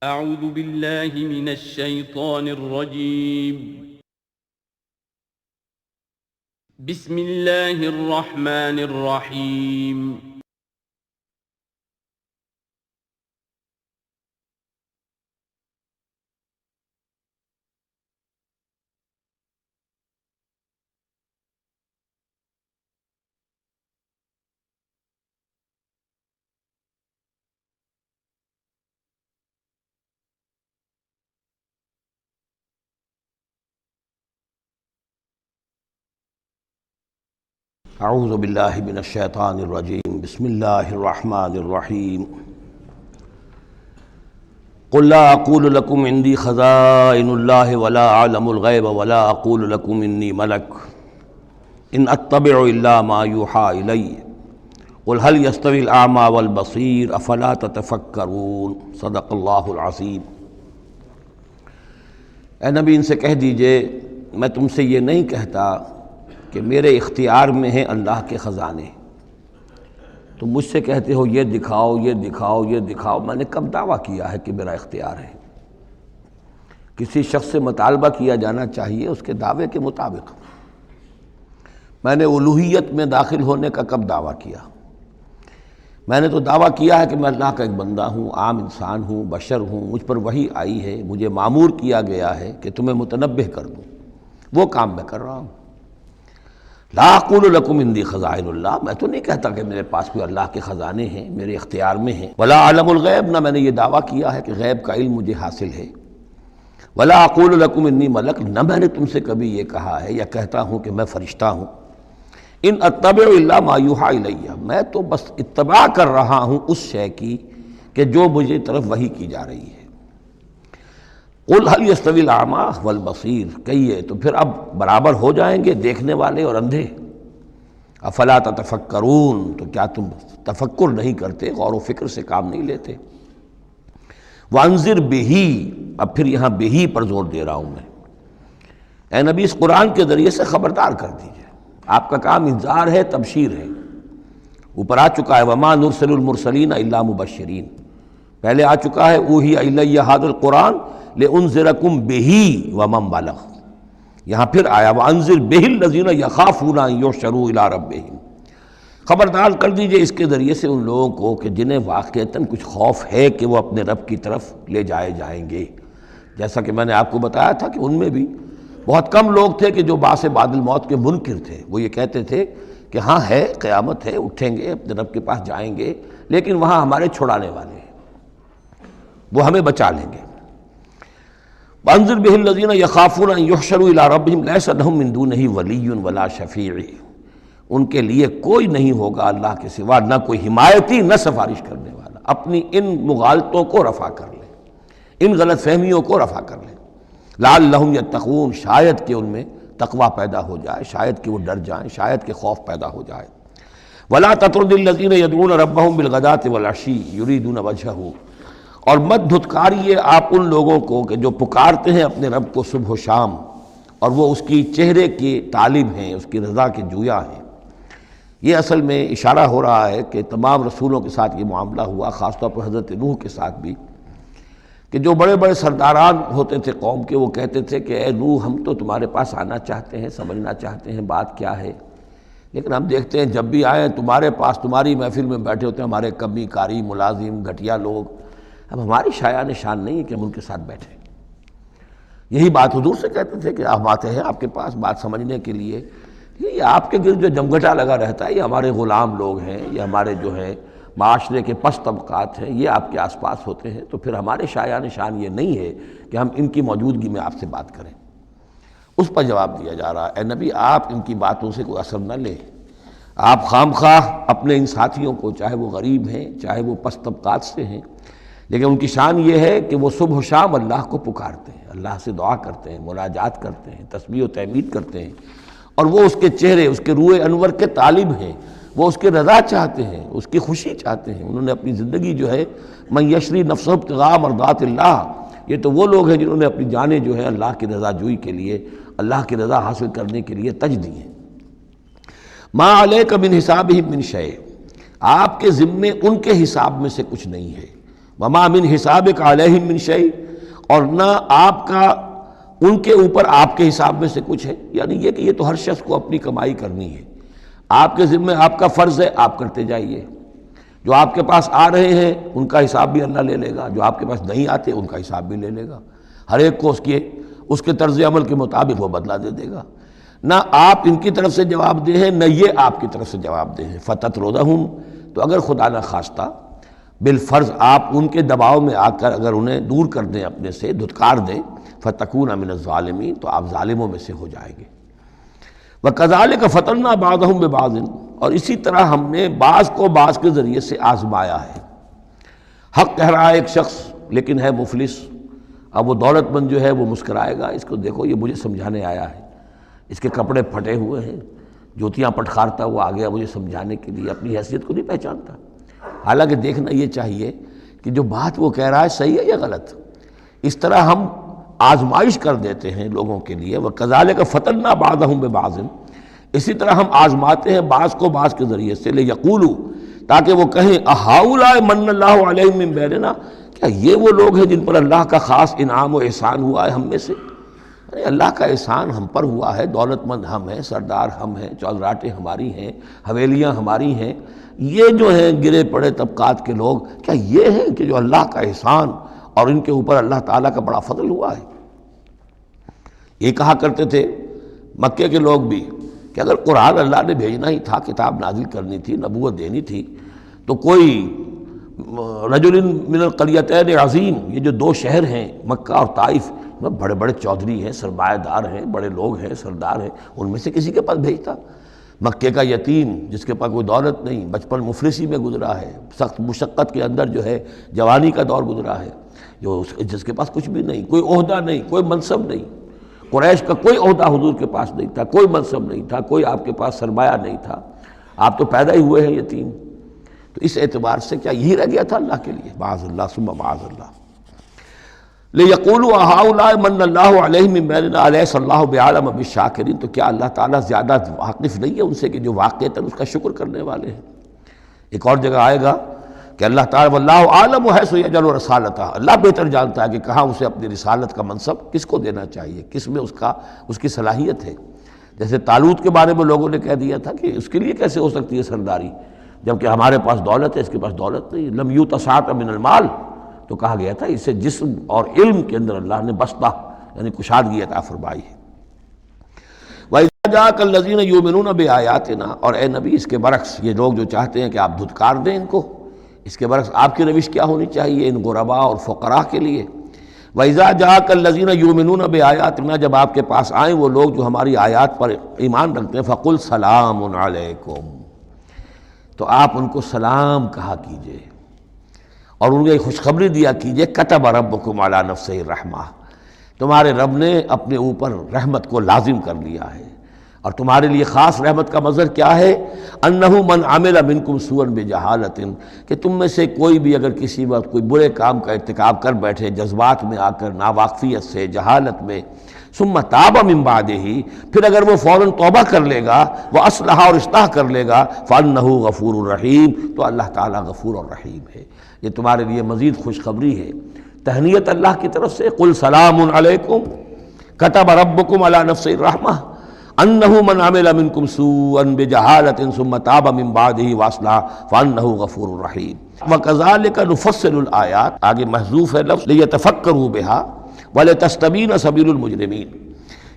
اعوذ باللہ من الشیطان الرجیم بسم اللہ الرحمن الرحیم اعوذ باللہ من الشیطان الرجیم بسم اللہ الرحمن الرحیم قل لا اقول لکم عندی خزائن اللہ ولا اعلم الغیب ولا اقول لکم انی ملک ان اتبع الا ما یوحی الی قل هل یستوی الاعمی والبصیر افلا تتفکرون صدق اللہ العظیم۔ اے نبی ان سے کہہ دیجئے میں تم سے یہ نہیں کہتا کہ میرے اختیار میں ہیں اللہ کے خزانے، تم مجھ سے کہتے ہو یہ دکھاؤ یہ دکھاؤ یہ دکھاؤ، میں نے کب دعویٰ کیا ہے کہ میرا اختیار ہے؟ کسی شخص سے مطالبہ کیا جانا چاہیے اس کے دعوے کے مطابق۔ میں نے الوہیت میں داخل ہونے کا کب دعویٰ کیا؟ میں نے تو دعویٰ کیا ہے کہ میں اللہ کا ایک بندہ ہوں، عام انسان ہوں، بشر ہوں، مجھ پر وحی آئی ہے، مجھے مامور کیا گیا ہے کہ تمہیں متنبہ کر دوں، وہ کام میں کر رہا ہوں۔ لا اقول لکم عندی خزائن اللہ، میں تو نہیں کہتا کہ میرے پاس کوئی اللہ کے خزانے ہیں، میرے اختیار میں ہیں۔ ولا اعلم الغیب، نہ میں نے یہ دعویٰ کیا ہے کہ غیب کا علم مجھے حاصل ہے۔ ولا اقول لکم انی ملک، نہ میں نے تم سے کبھی یہ کہا ہے یا کہتا ہوں کہ میں فرشتہ ہوں۔ ان اتبع الا ما یوحی الی، میں تو بس اتباع کر رہا ہوں اس شے کی کہ جو مجھے طرف وحی کی جا رہی ہے۔ قل هل یستوی الاعمی والبصیر، کہیے تو پھر اب برابر ہو جائیں گے دیکھنے والے اور اندھے؟ افلا تتفکرون، تو کیا تم تفکر نہیں کرتے، غور و فکر سے کام نہیں لیتے؟ وانذر بہ، اب پھر یہاں بہ پر زور دے رہا ہوں میں۔ اے نبی اس قرآن کے ذریعے سے خبردار کر دیجئے، آپ کا کام انذار ہے، تبشیر ہے۔ اوپر آ چکا ہے وما نرسل المرسلین الا مبشرین، پہلے آ چکا ہے اوحی الی ھذا القرآن لانذرکم بہ ومن بلغ، یہاں پھر آیا وانذر بہ الذین یخافون ان یحشروا الی ربہم، خبردار کر دیجئے اس کے ذریعے سے ان لوگوں کو کہ جنہیں واقعتاً کچھ خوف ہے کہ وہ اپنے رب کی طرف لے جائے جائیں گے۔ جیسا کہ میں نے آپ کو بتایا تھا کہ ان میں بھی بہت کم لوگ تھے کہ جو بعث بعد الموت کے منکر تھے، وہ یہ کہتے تھے کہ ہاں ہے، قیامت ہے، اٹھیں گے، اپنے رب کے پاس جائیں گے، لیکن وہاں ہمارے چھڑانے والے ہیں، وہ ہمیں بچا لیں گے۔ وانذر بہ الذین یخافون ان یحشروا الی ربہم لیس لہم من دونہ ولی ولا شفیع، ان کے لیے کوئی نہیں ہوگا اللہ کے سوا، نہ کوئی حمایتی نہ سفارش کرنے والا۔ اپنی ان مغالطوں کو رفع کر لیں، ان غلط فہمیوں کو رفع کر لیں۔ لعلہم یتقون، شاید کہ ان میں تقوی پیدا ہو جائے، شاید کہ وہ ڈر جائیں، شاید کہ خوف پیدا ہو جائے۔ ولا تطرد الذین یدعون ربہم بالغداۃ والعشی یریدون وجہہ، اور مت دھتکاریے آپ ان لوگوں کو کہ جو پکارتے ہیں اپنے رب کو صبح و شام اور وہ اس کی چہرے کے طالب ہیں، اس کی رضا کے جویا ہیں۔ یہ اصل میں اشارہ ہو رہا ہے کہ تمام رسولوں کے ساتھ یہ معاملہ ہوا، خاص طور پر حضرت نوح کے ساتھ بھی، کہ جو بڑے بڑے سرداران ہوتے تھے قوم کے، وہ کہتے تھے کہ اے نوح ہم تو تمہارے پاس آنا چاہتے ہیں، سمجھنا چاہتے ہیں بات کیا ہے، لیکن ہم دیکھتے ہیں جب بھی آئیں تمہارے پاس، تمہاری محفل میں بیٹھے ہوتے ہیں ہمارے کمی کاری ملازم گھٹیا لوگ، اب ہماری شایان نشان نہیں ہے کہ ہم ان کے ساتھ بیٹھیں۔ یہی بات حضور سے کہتے تھے کہ ہم آتے ہیں آپ کے پاس بات سمجھنے کے لیے، یہ آپ کے گرد جو جمگھٹا لگا رہتا ہے یہ ہمارے غلام لوگ ہیں، یہ ہمارے جو ہیں معاشرے کے پست طبقات ہیں، یہ آپ کے آس پاس ہوتے ہیں، تو پھر ہمارے شایان نشان یہ نہیں ہے کہ ہم ان کی موجودگی میں آپ سے بات کریں۔ اس پر جواب دیا جا رہا ہے اے نبی آپ ان کی باتوں سے کوئی اثر نہ لیں، آپ خام خواہ اپنے ان ساتھیوں کو، چاہے وہ غریب ہیں چاہے وہ پست طبقات سے ہیں، لیکن ان کی شان یہ ہے کہ وہ صبح و شام اللہ کو پکارتے ہیں، اللہ سے دعا کرتے ہیں، مناجات کرتے ہیں، تسبیح و تحمید کرتے ہیں، اور وہ اس کے چہرے، اس کے روح انور کے طالب ہیں، وہ اس کے رضا چاہتے ہیں، اس کی خوشی چاہتے ہیں۔ انہوں نے اپنی زندگی جو ہے من یشری نفسہ ابتغاء مرضات اللہ، یہ تو وہ لوگ ہیں جنہوں نے اپنی جانیں جو ہے اللہ کی رضا جوئی کے لیے، اللہ کی رضا حاصل کرنے کے لیے تج دی ہیں۔ ما علیک من حسابہم من شیء، آپ کے ذمے ان کے حساب میں سے کچھ نہیں ہے۔ وما من حسابک علیہم من شیء، اور نہ آپ کا ان کے اوپر آپ کے حساب میں سے کچھ ہے، یعنی یہ کہ یہ تو ہر شخص کو اپنی کمائی کرنی ہے، آپ کے ذمہ آپ کا فرض ہے، آپ کرتے جائیے، جو آپ کے پاس آ رہے ہیں ان کا حساب بھی اللہ لے لے گا، جو آپ کے پاس نہیں آتے ان کا حساب بھی لے لے گا، ہر ایک کو اس کے طرز عمل کے مطابق وہ بدلہ دے دے گا، نہ آپ ان کی طرف سے جواب دہ ہیں نہ یہ آپ کی طرف سے جواب دہ ہیں۔ فَتَطْرُدَهُمْ، تو اگر خدا نہ خواستہ بالفرض آپ ان کے دباؤ میں آ کر اگر انہیں دور کر دیں، اپنے سے دھتکار دیں، فَتَكُونَ مِنَ الظَّالِمِينَ، تو آپ ظالموں میں سے ہو جائیں گے۔ وَكَذَلِكَ فَتَنَّا بَعْضَهُمْ بِبَعْضٍ، اور اسی طرح ہم نے بعض کو بعض کے ذریعے سے آزمایا ہے۔ حق کہہ رہا ہے ایک شخص لیکن ہے مفلس، اب وہ دولت مند جو ہے وہ مسکرائے گا، اس کو دیکھو یہ مجھے سمجھانے آیا ہے، اس کے کپڑے پھٹے ہوئے ہیں، جوتیاں پٹخارتا ہوا آ گیا مجھے سمجھانے کے لیے، اپنی حیثیت کو نہیں پہچانتا۔ حالانکہ دیکھنا یہ چاہیے کہ جو بات وہ کہہ رہا ہے صحیح ہے یا غلط۔ اس طرح ہم آزمائش کر دیتے ہیں لوگوں کے لیے، وَكَذَلِكَ فَتَنَّا بَعْضَهُمْ بِبَعْضٍ، اسی طرح ہم آزماتے ہیں بعض کو بعض کے ذریعے سے، لِيَقُولُوا، تاکہ وہ کہیں أَهَٰؤُلَاءِ مَنَّ اللَّهُ عَلَيْهِم مِّن بَيْنِنَا، کیا یہ وہ لوگ ہیں جن پر اللہ کا خاص انعام و احسان ہوا ہے ہم میں سے؟ اللہ کا احسان ہم پر ہوا ہے، دولت مند ہم ہیں، سردار ہم ہیں، چودراٹیں ہماری ہیں، حویلیاں ہماری ہیں، یہ جو ہیں گرے پڑے طبقات کے لوگ، کیا یہ ہیں کہ جو اللہ کا احسان اور ان کے اوپر اللہ تعالیٰ کا بڑا فضل ہوا ہے؟ یہ کہا کرتے تھے مکے کے لوگ بھی کہ اگر قرآن اللہ نے بھیجنا ہی تھا، کتاب نازل کرنی تھی، نبوت دینی تھی، تو کوئی رجل من القریتین عظیم، یہ جو دو شہر ہیں مکہ اور طائف، بڑے بڑے چودھری ہیں، سرمایہ دار ہیں، بڑے لوگ ہیں، سردار ہیں، ان میں سے کسی کے پاس بھیجتا۔ مکے کا یتیم جس کے پاس کوئی دولت نہیں، بچپن مفلسی میں گزرا ہے، سخت مشقت کے اندر جو ہے جوانی کا دور گزرا ہے، جس کے پاس کچھ بھی نہیں، کوئی عہدہ نہیں، کوئی منصب نہیں، قریش کا کوئی عہدہ حضور کے پاس نہیں تھا، کوئی منصب نہیں تھا، کوئی آپ کے پاس سرمایہ نہیں تھا، آپ تو پیدا ہی ہوئے ہیں یتیم، تو اس اعتبار سے کیا یہی رہ گیا تھا اللہ کے لیے؟ معاذ اللہ ثم معاذ اللہ۔ لِيَقُولُوا أَهَٰؤُلَاءِ مَنَّ اللَّهُ عَلَيْهِم مِّن بَيْنِنَا أَلَيْسَ اللَّهُ بِأَعْلَمَ بِالشَّاكِرِينَ، تو کیا اللہ تعالیٰ زیادہ واقف نہیں ہے ان سے کہ جو واقعتاً اس کا شکر کرنے والے ہیں؟ ایک اور جگہ آئے گا کہ اللہ تعالیٰ وَاللَّهُ أَعْلَمُ حَيْثُ يَجْعَلُ رِسَالَتَهُ، اللہ بہتر جانتا ہے کہ کہاں اسے اپنی رسالت کا منصب کس کو دینا چاہیے، کس میں اس کی صلاحیت ہے۔ جیسے طالوت کے بارے میں لوگوں نے کہہ دیا تھا کہ اس کے لیے کیسے ہو سکتی ہے سرداری، جبکہ ہمارے پاس دولت ہے، اس کے پاس دولت نہیں، لم یؤت سعۃ من المال، تو کہا گیا تھا اسے جسم اور علم کے اندر اللہ نے بسطہ یعنی کشادگی عطا فرمائی ہے۔ وَإِذَا جَاءَكَ الَّذِينَ يُؤْمِنُونَ بِآيَاتِنَا، اور اے نبی اس کے برعکس یہ لوگ جو چاہتے ہیں کہ آپ دھتکار دیں ان کو، اس کے برعکس آپ کی روش کیا ہونی چاہیے ان غرباء اور فقراء کے لیے؟ وَإِذَا جَاءَكَ الَّذِينَ يُؤْمِنُونَ بِآيَاتِنَا، جب آپ کے پاس آئیں وہ لوگ جو ہماری آیات پر ایمان رکھتے ہیں، فَقُلْ سَلَامٌ عَلَيْكُمْ، تو آپ ان کو سلام کہا کیجئے اور ان کو خوشخبری دیا کیجئے، کتب ربکم علی نفسہ الرحمہ، تمہارے رب نے اپنے اوپر رحمت کو لازم کر لیا ہے، اور تمہارے لیے خاص رحمت کا مظہر کیا ہے؟ انہ من عمل منکم سوءا بجہالۃ، کہ تم میں سے کوئی بھی اگر کسی وقت کوئی برے کام کا ارتکاب کر بیٹھے، جذبات میں آ کر، ناواقفیت سے، جہالت میں، ثم تاب من بعدہ، پھر اگر وہ فوراً توبہ کر لے گا، وہ اصلاح اور اصلاح کر لے گا، فانہ غفور الرحیم، تو اللہ تعالیٰ غفور الرحیم ہے۔ یہ تمہارے لیے مزید خوشخبری ہے، تہنیت اللہ کی طرف سے، قل سلام علیکم کتب ربکم علی نفسہ الرحمہ انہ من عمل منکم سوءا بجہالۃ ثم تاب من بعدہ واصلح فانہ غفور الرحیم۔ وکذالک نفصل الآیات، آگے محذوف ہے لفظ لیتفکروا بہا ولتستبین سبیل المجرمین،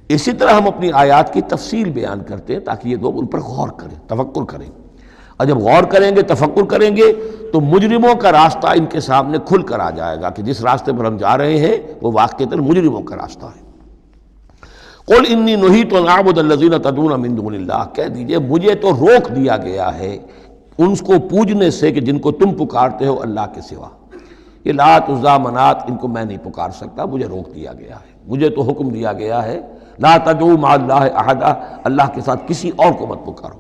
اسی طرح ہم اپنی آیات کی تفصیل بیان کرتے ہیں تاکہ یہ لوگ ان پر غور کریں، تفکر کریں، اور جب غور کریں گے، تفکر کریں گے، تو مجرموں کا راستہ ان کے سامنے کھل کر آ جائے گا کہ جس راستے پر ہم جا رہے ہیں وہ واقعتاً مجرموں کا راستہ ہے۔ قل انی نہیت ان اعبد الذین تدعون من دون اللہ، کہہ دیجئے مجھے تو روک دیا گیا ہے ان کو پوجنے سے کہ جن کو تم پکارتے ہو اللہ کے سوا، یہ لات عزیٰ منات ان کو میں نہیں پکار سکتا، مجھے روک دیا گیا ہے، مجھے تو حکم دیا گیا ہے لا تدعوا مع اللہ احدا، اللہ کے ساتھ کسی اور کو مت پکارو۔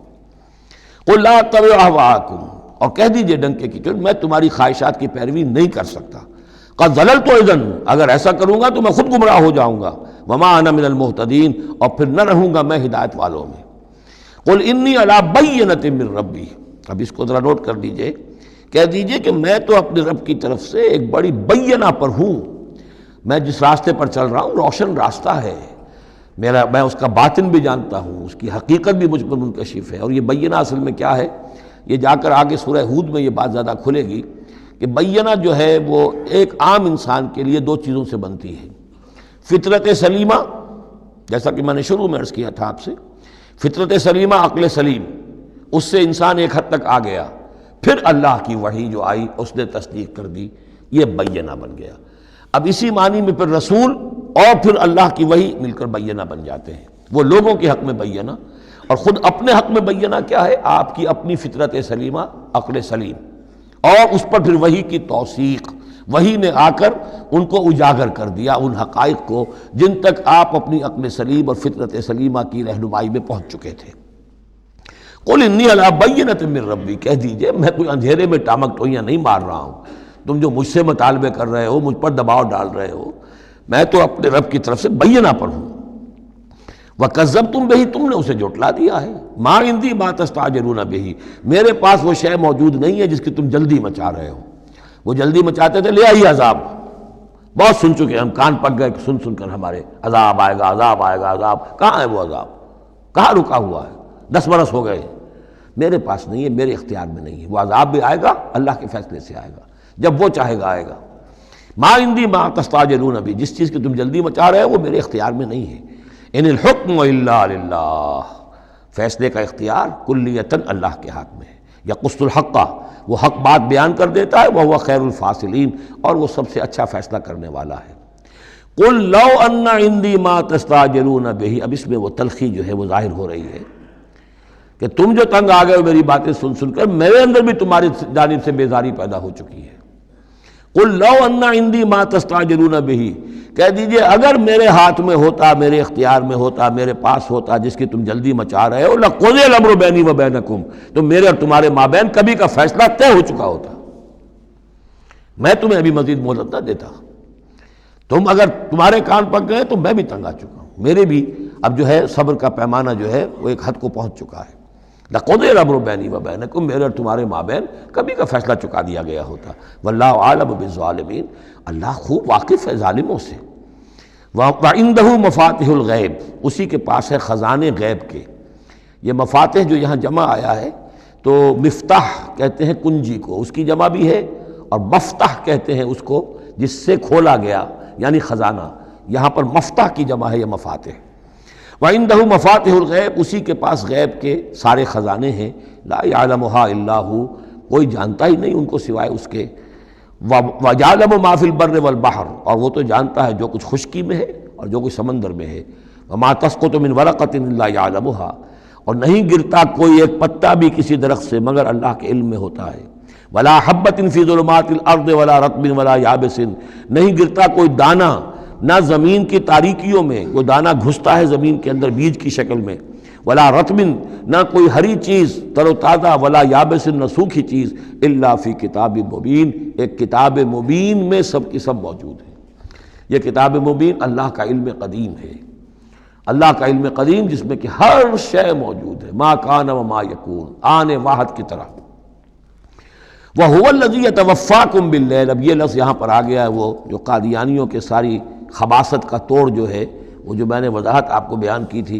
قل لا اتبع اہواءکم، اور کہہ دیجئے ڈنکے کی چوٹ میں تمہاری خواہشات کی پیروی نہیں کر سکتا، قد ضللت اذن، اگر ایسا کروں گا تو میں خود گمراہ ہو جاؤں گا، وما انا من المہتدین، اور پھر نہ رہوں گا میں ہدایت والوں میں۔ قل انی علی بینۃ من ربی، اب اس کو ذرا نوٹ کر لیجئے کہہ دیجئے کہ میں تو اپنے رب کی طرف سے ایک بڑی بینہ پر ہوں، میں جس راستے پر چل رہا ہوں روشن راستہ ہے، میں اس کا باطن بھی جانتا ہوں، اس کی حقیقت بھی مجھ پر منکشف ہے۔ اور یہ بینہ اصل میں کیا ہے، یہ جا کر آگے سورہ ہود میں یہ بات زیادہ کھلے گی کہ بینہ جو ہے وہ ایک عام انسان کے لیے دو چیزوں سے بنتی ہے، فطرت سلیمہ، جیسا کہ میں نے شروع میں عرض کیا تھا آپ سے، فطرت سلیمہ، عقل سلیم، اس سے انسان ایک حد تک آ گیا، پھر اللہ کی وحی جو آئی اس نے تصدیق کر دی، یہ بینہ بن گیا۔ اب اسی معنی میں پھر رسول اور پھر اللہ کی وحی مل کر بینہ بن جاتے ہیں، وہ لوگوں کے حق میں بینہ، اور خود اپنے حق میں بینہ کیا ہے، آپ کی اپنی فطرت سلیمہ، عقل سلیم، اور اس پر پھر وحی کی توثیق، وحی نے آ کر ان کو اجاگر کر دیا، ان حقائق کو جن تک آپ اپنی عقل سلیم اور فطرت سلیمہ کی رہنمائی میں پہنچ چکے تھے۔ قل انی علی بینۃ من ربی، کہہ دیجئے میں کوئی اندھیرے میں ٹامک ٹوئیاں نہیں مار رہا ہوں، تم جو مجھ سے مطالبے کر رہے ہو، مجھ پر دباؤ ڈال رہے ہو، میں تو اپنے رب کی طرف سے بینہ پر ہوں۔ وَكَذَّبْتُمْ بِهِ، تم نے اسے جھٹلا دیا ہے، مَا عِندِي مَا تَسْتَعْجِلُونَ بِهِ، میرے پاس وہ شے موجود نہیں ہے جس کی تم جلدی مچا رہے ہو۔ وہ جلدی مچاتے تھے، لے آئیے عذاب، بہت سن چکے ہم، کان پک گئے سن کر ہمارے، عذاب آئے گا، عذاب آئے گا، عذاب، کہاں ہے وہ عذاب، کہاں رکا ہوا ہے، 10 برس ہو گئے، میرے پاس نہیں ہے، میرے اختیار میں نہیں ہے۔ وہ عذاب بھی آئے گا، اللہ کے فیصلے سے آئے گا، جب وہ چاہے گا آئے گا۔ ما عندی ما تستعجلون بھی، جس چیز کی تم جلدی مچا رہے ہو وہ میرے اختیار میں نہیں ہے۔ ان الحکم الا للہ، فیصلے کا اختیار کلیتاً اللہ کے ہاتھ میں ہے۔ یقص الحق، وہ حق بات بیان کر دیتا ہے، وہو خیر الفاصلین، اور وہ سب سے اچھا فیصلہ کرنے والا ہے۔ قل لو ان عندی ما تستعجلون بہ، اب اس میں وہ تلخی جو ہے وہ ظاہر ہو رہی ہے کہ تم جو تنگ آ گئے ہو میری باتیں سن کر، میرے اندر بھی تمہاری جانب سے بیزاری پیدا ہو چکی ہے۔ قل لو ان عندی ما تستعجلون بہ، کہہ دیجئے اگر میرے ہاتھ میں ہوتا، میرے اختیار میں ہوتا، میرے پاس ہوتا جس کی تم جلدی مچا رہے ہو، لقضی الامر بینی و بینکم، تو میرے اور تمہارے مابین کبھی کا فیصلہ طے ہو چکا ہوتا، میں تمہیں ابھی مزید مہلت نہ دیتا۔ تم اگر تمہارے کان پک گئے تو میں بھی تنگ آ چکا ہوں، میرے بھی اب جو ہے صبر کا پیمانہ جو ہے وہ ایک حد کو پہنچ چکا ہے۔ لقضی الامر بینی و بینکم، میرے اور تمہارے مابین کبھی کا فیصلہ چکا دیا گیا ہوتا۔ واللہ عالم بالظالمین، اللہ خوب واقف ہے ظالموں سے۔ وَعِندَهُ مَفَاتِحُ الْغَیب، اسی کے پاس ہے خزانے غیب کے۔ یہ مفاتح جو یہاں جمع آیا ہے تو مفتاح کہتے ہیں کنجی کو، اس کی جمع بھی ہے، اور مفتاح کہتے ہیں اس کو جس سے کھولا گیا، یعنی خزانہ۔ یہاں پر مفتاح کی جمع ہے یہ مفاتح۔ وَعِندَهُ مَفَاتِحُ الْغَیب، اسی کے پاس غیب کے سارے خزانے ہیں۔ لا يَعْلَمُهَا إِلَّا هُوَ، کوئی جانتا ہی نہیں ان کو سوائے اس کے۔ وَيَعْلَمُ مَا فِي الْبَرِّ وَالْبَحْرِ، اور وہ تو جانتا ہے جو کچھ خشکی میں ہے اور جو کچھ سمندر میں ہے۔ وَمَا تَسْقُطُ مِنْ وَرَقَةٍ إِلَّا يَعْلَمُهَا، اور نہیں گرتا کوئی ایک پتا بھی کسی درخت سے مگر اللہ کے علم میں ہوتا ہے۔ وَلَا حَبَّةٍ فِي ظُلُمَاتِ الْأَرْضِ وَلَا رَطْبٍ وَلَا يَابِسٍ، نہیں گرتا کوئی دانہ نہ زمین کی تاریکیوں میں، وہ دانہ گھستا ہے زمین کے اندر بیج کی شکل میں، ولا رطبن، نہ کوئی ہری چیز تر و تازہ، ولا یابس، نہ سوکھی چیز، الا فی کتاب مبین، ایک کتاب مبین میں سب کی سب موجود ہے۔ یہ کتاب مبین اللہ کا علم قدیم ہے، اللہ کا علم قدیم جس میں کہ ہر شے موجود ہے، ما کان و ما یکون، آن واحد کی طرح۔ وَهُوَ الَّذِي يَتَوَفَّاكُمْ بِاللَّيْلِ، اب یہ لفظ یہاں پر آ گیا ہے، وہ جو قادیانیوں کے ساری خباثت کا توڑ جو ہے، وہ جو میں نے وضاحت آپ کو بیان کی تھی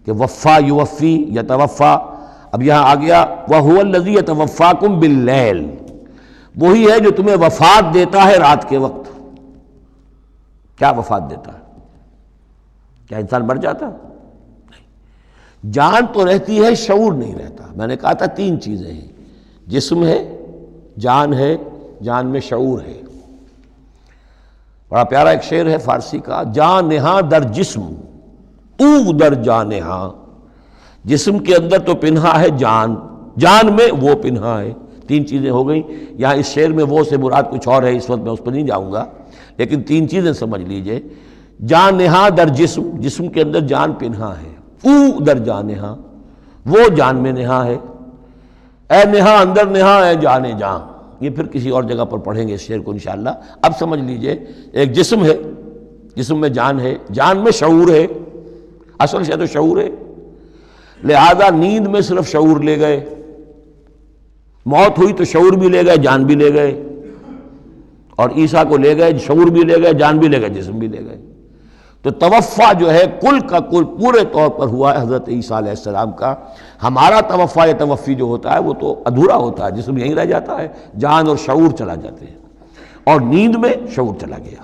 کہ وفا یوفی یتوفا، اب یہاں آ گیا وَهُوَ الَّذِي يَتَوَفَّاكُمْ بِاللَّيْلِ، وہی ہے جو تمہیں وفات دیتا ہے رات کے وقت۔ کیا وفات دیتا ہے؟ کیا انسان مر جاتا؟ نہیں، جان تو رہتی ہے، شعور نہیں رہتا۔ میں نے کہا تھا 3 چیزیں ہیں، جسم ہے، جان ہے، جان میں شعور ہے۔ بڑا پیارا ایک شعر ہے فارسی کا، جان نہاں در جسم او در جان نہاں، جسم کے اندر تو پنہا ہے جان، جان میں وہ پنہا ہے۔ 3 چیزیں ہو گئیں۔ یہاں اس شعر میں وہ سے مراد کچھ اور ہے، اس وقت میں اس پر نہیں جاؤں گا، لیکن 3 چیزیں سمجھ لیجئے۔ جان نہاں در جسم، جسم کے اندر جان پنہا ہے، او در جان نہاں، وہ جان میں نہاں ہے، اے نہاں اندر نہاں اے جانے جاں۔ یہ پھر کسی اور جگہ پر پڑھیں گے اس شعر کو انشاءاللہ۔ اب سمجھ لیجئے، ایک جسم ہے، جسم میں جان ہے، جان میں شعور ہے، اصل شے تو شعور ہے، لہذا نیند میں صرف شعور لے گئے، موت ہوئی تو شعور بھی لے گئے، جان بھی لے گئے، اور عیسیٰ کو لے گئے، شعور بھی لے گئے، جان بھی لے گئے، جسم بھی لے گئے۔ تو توفع جو ہے کل کا کل پورے طور پر ہوا ہے حضرت عیسیٰ علیہ السلام کا۔ ہمارا توفع یا توفی جو ہوتا ہے وہ تو ادھورا ہوتا ہے، جسم یہیں رہ جاتا ہے، جان اور شعور چلا جاتے ہیں، اور نیند میں شعور چلا گیا۔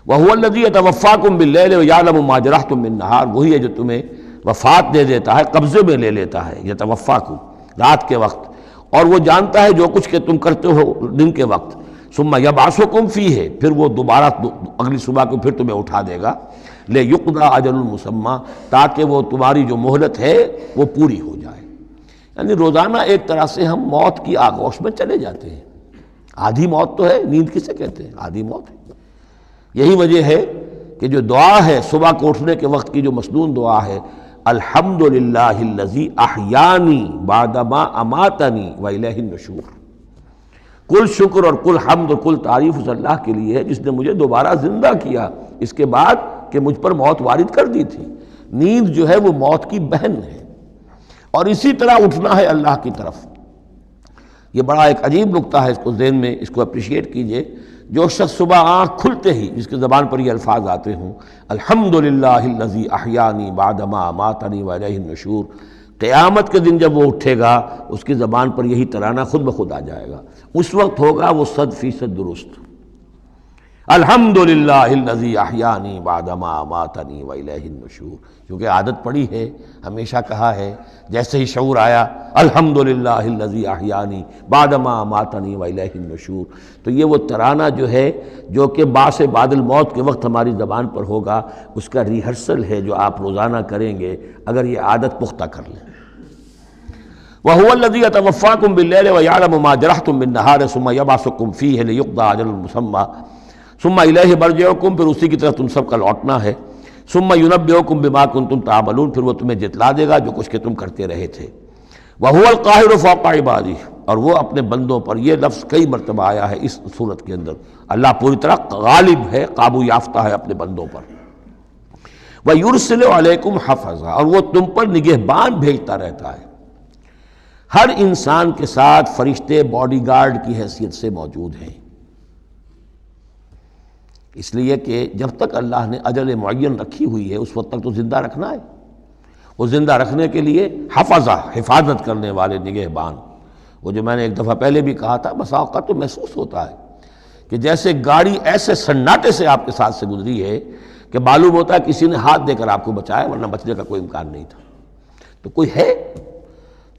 وَهُوَ الَّذِي يَتَوَفَّاكُم بِاللَّيْلِ وَيَعْلَمُ مَا جَرَحْتُم بِالنَّهَارِ، وہی ہے جو تمہیں وفات دے دیتا ہے، قبضے میں لے لیتا ہے، یتوفاکم رات کے وقت، اور وہ جانتا ہے جو کچھ کہ تم کرتے ہو دن کے وقت۔ ثم یبعثکم فیہ، پھر وہ دوبارہ اگلی صبح کو پھر تمہیں اٹھا دے گا، لیقضی اجل مسمی، تاکہ وہ تمہاری جو مہلت ہے وہ پوری ہو جائے۔ یعنی روزانہ ایک طرح سے ہم موت کی آغوش میں چلے جاتے ہیں۔ آدھی موت تو ہے، نیند کسے کہتے ہیں؟ آدھی موت ہے۔ یہی وجہ ہے کہ جو دعا ہے صبح کو اٹھنے کے وقت کی، جو مسنون دعا ہے، الحمدللہ الذی احیانی بعدما اماتنی والیہ النشور، کل شکر اور کل حمد اور کل تعریف اس اللہ کے لیے ہے جس نے مجھے دوبارہ زندہ کیا اس کے بعد کہ مجھ پر موت وارد کر دی تھی۔ نیند جو ہے وہ موت کی بہن ہے، اور اسی طرح اٹھنا ہے اللہ کی طرف۔ یہ بڑا ایک عجیب نکتہ ہے، اس کو ذہن میں اس کو اپریشیٹ کیجئے۔ جو شخص صبح آنکھ کھلتے ہی جس کے زبان پر یہ الفاظ آتے ہوں، الحمدللہ الذی احیانی بعدما اماتنی والیہ النشور، قیامت کے دن جب وہ اٹھے گا اس کی زبان پر یہی ترانہ خود بخود آ جائے گا، اس وقت ہوگا وہ 100% درست۔ الحمدللہ الذی احیانی بعدما اماتنی والیہ النشور، کیونکہ عادت پڑی ہے، ہمیشہ کہا ہے، جیسے ہی شعور آیا الحمدللہ الذی احیانی بعدما اماتنی والیہ النشور، تو یہ وہ ترانہ جو ہے جو کہ باعث بعد الموت کے وقت ہماری زبان پر ہوگا، اس کا ریہرسل ہے جو آپ روزانہ کریں گے اگر یہ عادت پختہ کر لیں۔ وَهُوَ الَّذِي يَتَوَفَّاكُم بِاللَّيْلِ وَيَعْلَمُ مَا جَرَحْتُم بِالنَّهَارِ ثُمَّ يَبْعَثُكُم فِيهِ لِيُقْضَىٰ أَجَلٌ مُّسَمًّى ثُمَّ إِلَيْهِ مَرْجِعُكُم، پھر اسی کی طرف تم سب کا لوٹنا ہے۔ ثُمَّ يُنَبِّئُكُم بِمَا كُنتُمْ تَعْمَلُونَ، پھر وہ تمہیں جتلا دے گا جو کچھ کہ تم کرتے رہے تھے۔ وَهُوَ الْقَاهِرُ فَوْقَ عِبَادِهِ، اور وہ اپنے بندوں پر، یہ لفظ کئی مرتبہ آیا ہے اس صورت کے اندر، اللہ پوری طرح غالب ہے، قابو یافتہ ہے اپنے بندوں پر۔ وَيُرْسِلُ عَلَيْكُمْ حَفَظًا، اور وہ تم پر نگہبان بھیجتا رہتا ہے۔ ہر انسان کے ساتھ فرشتے باڈی گارڈ کی حیثیت سے موجود ہیں، اس لیے کہ جب تک اللہ نے اجل معین رکھی ہوئی ہے اس وقت تک تو زندہ رکھنا ہے۔ وہ زندہ رکھنے کے لیے حفظہ، حفاظت کرنے والے نگہبان، وہ جو میں نے ایک دفعہ پہلے بھی کہا تھا، بسا اوقات تو محسوس ہوتا ہے کہ جیسے گاڑی ایسے سناٹے سے آپ کے ساتھ سے گزری ہے کہ معلوم ہوتا ہے کسی نے ہاتھ دے کر آپ کو بچایا، ورنہ بچنے کا کوئی امکان نہیں تھا۔ تو کوئی ہے،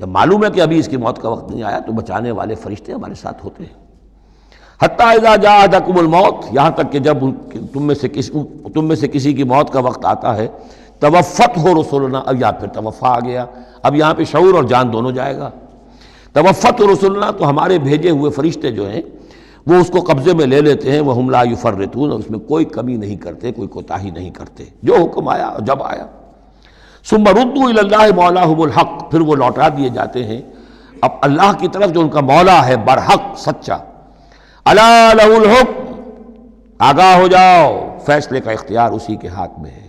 جب معلوم ہے کہ ابھی اس کی موت کا وقت نہیں آیا تو بچانے والے فرشتے ہمارے ساتھ ہوتے ہیں۔ حتیٰ اذا جاء احدکم الموت، یہاں تک کہ جب تم میں سے کسی کی موت کا وقت آتا ہے، توفته رسلنا، اب یہاں پھر توفا آ گیا، اب یہاں پہ شعور اور جان دونوں جائے گا۔ توفته رسلنا، تو ہمارے بھیجے ہوئے فرشتے جو ہیں وہ اس کو قبضے میں لے لیتے ہیں، وہم لا یفرطون، اور اس میں کوئی کمی نہیں کرتے، کوئی کوتاہی نہیں کرتے، جو حکم آیا اور جب آیا۔ ثم ردوا الی اللہ مولاہم الحق، پھر وہ لوٹا دیے جاتے ہیں اب اللہ کی طرف جو ان کا مولا ہے برحق، سچا۔ الا لہ الحکم، آگاہ ہو جاؤ، فیصلے کا اختیار اسی کے ہاتھ میں ہے،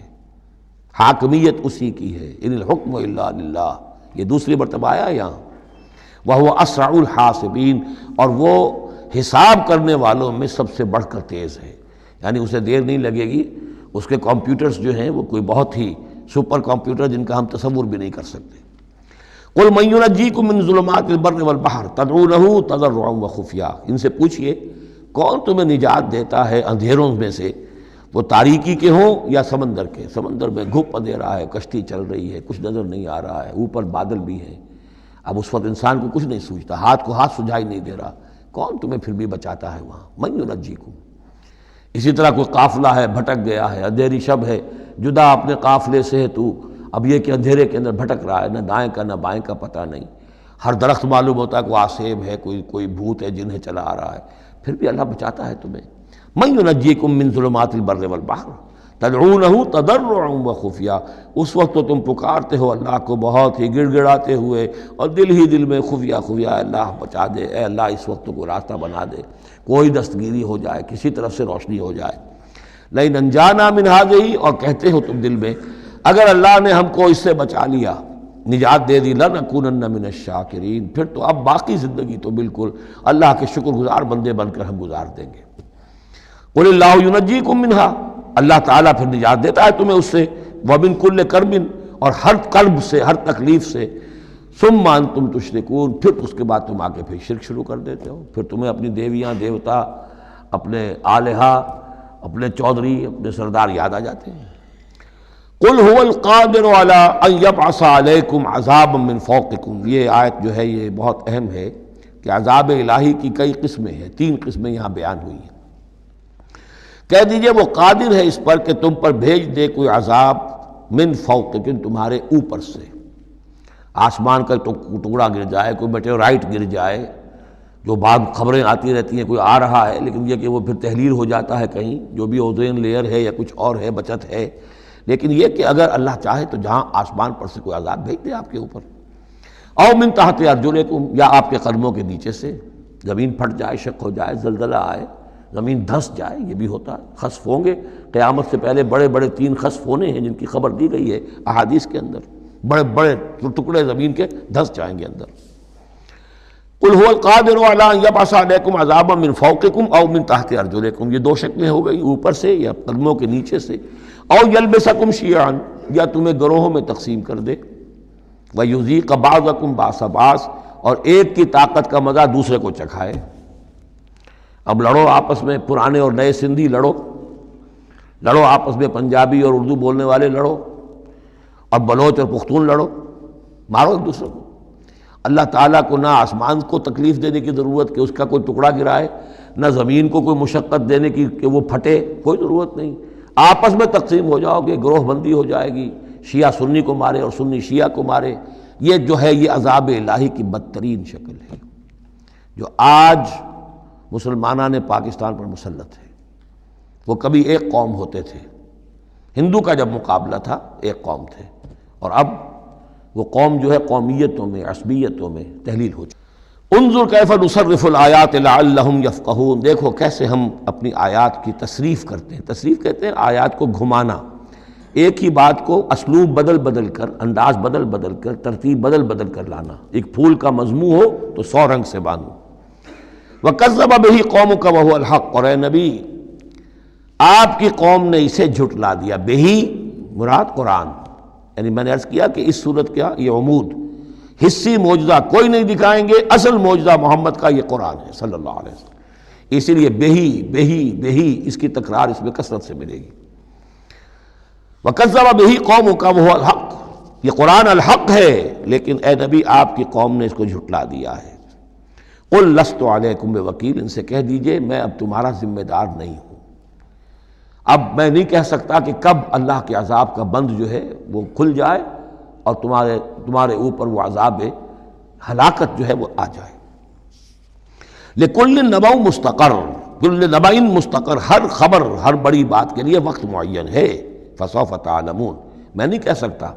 حاکمیت اسی کی ہے، ان الحکم الا للہ، یہ دوسری مرتبہ آیا یہاں۔ وہو اسرع الحاسبین، اور وہ حساب کرنے والوں میں سب سے بڑھ کر تیز ہے، یعنی اسے دیر نہیں لگے گی، اس کے کمپیوٹرز جو ہیں وہ کوئی بہت ہی سپر کمپیوٹر جن کا ہم تصور بھی نہیں کر سکتے۔ قل من ینجیکم من ظلمات البر والبحر تدعونہ تضرعا وخفیا، ان سے پوچھئے کون تمہیں نجات دیتا ہے اندھیروں میں سے، وہ تاریکی کے ہوں یا سمندر کے۔ سمندر میں گھپ اندھیرا ہے، کشتی چل رہی ہے، کچھ نظر نہیں آ رہا ہے، اوپر بادل بھی ہیں، اب اس وقت انسان کو کچھ نہیں سوچتا، ہاتھ کو ہاتھ سجھائی نہیں دے رہا، کون تمہیں پھر بھی بچاتا ہے وہاں؟ من ینجیکم۔ اسی طرح کوئی قافلہ ہے، بھٹک گیا ہے، اندھیری شب ہے، جدا اپنے قافلے سے ہے تو اب یہ کہ اندھیرے کے اندر بھٹک رہا ہے، نہ دائیں کا نہ بائیں کا پتہ نہیں، ہر درخت معلوم ہوتا ہے کوئی آسیب ہے، کوئی بھوت ہے جنہیں چلا آ رہا ہے، پھر بھی اللہ بچاتا ہے تمہیں۔ من ینجیکم من ظلمات البر والبحر تدعونہ تضرعا وخفیا، اس وقت تو تم پکارتے ہو اللہ کو بہت ہی گڑ گڑاتے ہوئے اور دل ہی دل میں خفیہ خفیہ، اے اللہ بچا دے، اے اللہ اس وقت کو راستہ بنا دے، کوئی دستگیری ہو جائے، کسی طرف سے روشنی ہو جائے۔ لئن انجانا من ہذہ، اور کہتے ہو تم دل میں اگر اللہ نے ہم کو اس سے بچا لیا، نجات دے دی لنکونن من الشاکرین، پھر تو اب باقی زندگی تو بالکل اللہ کے شکر گزار بندے بن کر ہم گزار دیں گے۔ قل اللہ ینجیکم منہا، اللہ تعالیٰ پھر نجات دیتا ہے تمہیں اس سے، ومن کل کرب، اور ہر کرب سے، ہر تکلیف سے، ثم انتم تشرکون، پھر اس کے بعد تم آ کے پھر شرک شروع کر دیتے ہو، پھر تمہیں اپنی دیویاں دیوتا، اپنے آلہہ، اپنے چودھری، اپنے سردار یاد آ جاتے ہیں۔ قل هو القادر على ان يبعث عليكم عذابا من فوقكم، یہ آیت جو ہے یہ بہت اہم ہے کہ عذاب الہی کی کئی قسمیں ہیں، 3 قسمیں یہاں بیان ہوئی ہیں۔ کہہ دیجئے وہ قادر ہے اس پر کہ تم پر بھیج دے کوئی عذاب من فوقکم، تمہارے اوپر سے، آسمان کا ٹکڑا گر جائے، کوئی میٹیورائٹ گر جائے، جو بعض خبریں آتی رہتی ہیں کوئی آ رہا ہے، لیکن یہ کہ وہ پھر تحلیل ہو جاتا ہے کہیں، جو بھی اوزون لیئر ہے یا کچھ اور ہے بچت ہے، لیکن یہ کہ اگر اللہ چاہے تو جہاں آسمان پر سے کوئی عذاب بھیج دے آپ کے اوپر، او من تحت ارجلکم، یا آپ کے قدموں کے نیچے سے، زمین پھٹ جائے، شق ہو جائے، زلزلہ آئے، زمین دھنس جائے، یہ بھی ہوتا ہے، خسف ہوں گے، قیامت سے پہلے بڑے بڑے 3 خسف ہونے ہیں جن کی خبر دی گئی ہے احادیث کے اندر، بڑے بڑے ٹکڑے زمین کے دھنس جائیں گے اندر۔ قل هو القادر على ان يبعث عليكم عذابا من فوقكم او من تحت ارجلكم، یہ 2 شکلیں ہو گئی، اوپر سے یا قدموں کے نیچے سے، او يلبسكم شيعا، یا تمہیں گروہوں میں تقسیم کر دے، ويذيق بعضكم بأس بعض، اور ایک کی طاقت کا مزہ دوسرے کو چکھائے۔ اب لڑو آپس میں، پرانے اور نئے سندھی لڑو آپس میں، پنجابی اور اردو بولنے والے لڑو، اور بلوچ اور پختون لڑو، مارو ایک دوسرے کو۔ اللہ تعالیٰ کو نہ آسمان کو تکلیف دینے کی ضرورت کہ اس کا کوئی ٹکڑا گرائے، نہ زمین کو کوئی مشقت دینے کی کہ وہ پھٹے، کوئی ضرورت نہیں، آپس میں تقسیم ہو جاؤ گے، گروہ بندی ہو جائے گی، شیعہ سنی کو مارے اور سنی شیعہ کو مارے۔ یہ جو ہے یہ عذاب الہی کی بدترین شکل ہے جو آج مسلمانان پاکستان پر مسلط ہے۔ وہ کبھی ایک قوم ہوتے تھے، ہندو کا جب مقابلہ تھا ایک قوم تھے، اور اب وہ قوم جو ہے قومیتوں میں، عصبیتوں میں تحلیل ہو چکی۔ انظر کیف نصرف الآیات لعلہم یفقہون، دیکھو کیسے ہم اپنی آیات کی تصریف کرتے ہیں، تصریف کہتے ہیں آیات کو گھمانا، ایک ہی بات کو اسلوب بدل بدل کر، انداز بدل بدل کر، ترتیب بدل بدل کر لانا، ایک پھول کا مضمون ہو تو 100 رنگ سے باندھو۔ وَكَذَّبَ بِهِ قَوْمُكَ وَهُوَ الْحَقُّ، اور اے نبی آپ کی قوم نے اسے جھٹلا دیا، بہی مراد قرآن، یعنی میں نے عرض کیا کہ اس صورت کیا یہ عمود، حصی معجزہ کوئی نہیں دکھائیں گے، اصل معجزہ محمد کا یہ قرآن ہے صلی اللہ علیہ وسلم، اسی لیے بہی بہی بہی اس کی تکرار اس میں کثرت سے ملے گی۔ وَكَذَّبَ بِهِ قَوْمُكَ وَهُوَ الْحَقُّ، یہ قرآن الحق ہے، لیکن اے نبی آپ کی قوم نے اس کو جھٹلا دیا ہے۔ قُلْ لَسْتُ عَلَيْكُمْ بِوَكِيلٍ، ان سے کہہ دیجئے میں اب تمہارا ذمہ دار نہیں ہوں، اب میں نہیں کہہ سکتا کہ کب اللہ کے عذاب کا بند جو ہے وہ کھل جائے اور تمہارے اوپر وہ عذاب ہلاکت جو ہے وہ آ جائے۔ لِكُلِّ نَبَوْ مُسْتَقَرٌ، كُلِّ نَبَإٍ مُسْتَقَرٌ، ہر خبر، ہر بڑی بات کے لیے وقت معین ہے، فَسَوْفَ تَعْلَمُونَ، میں نہیں کہہ سکتا،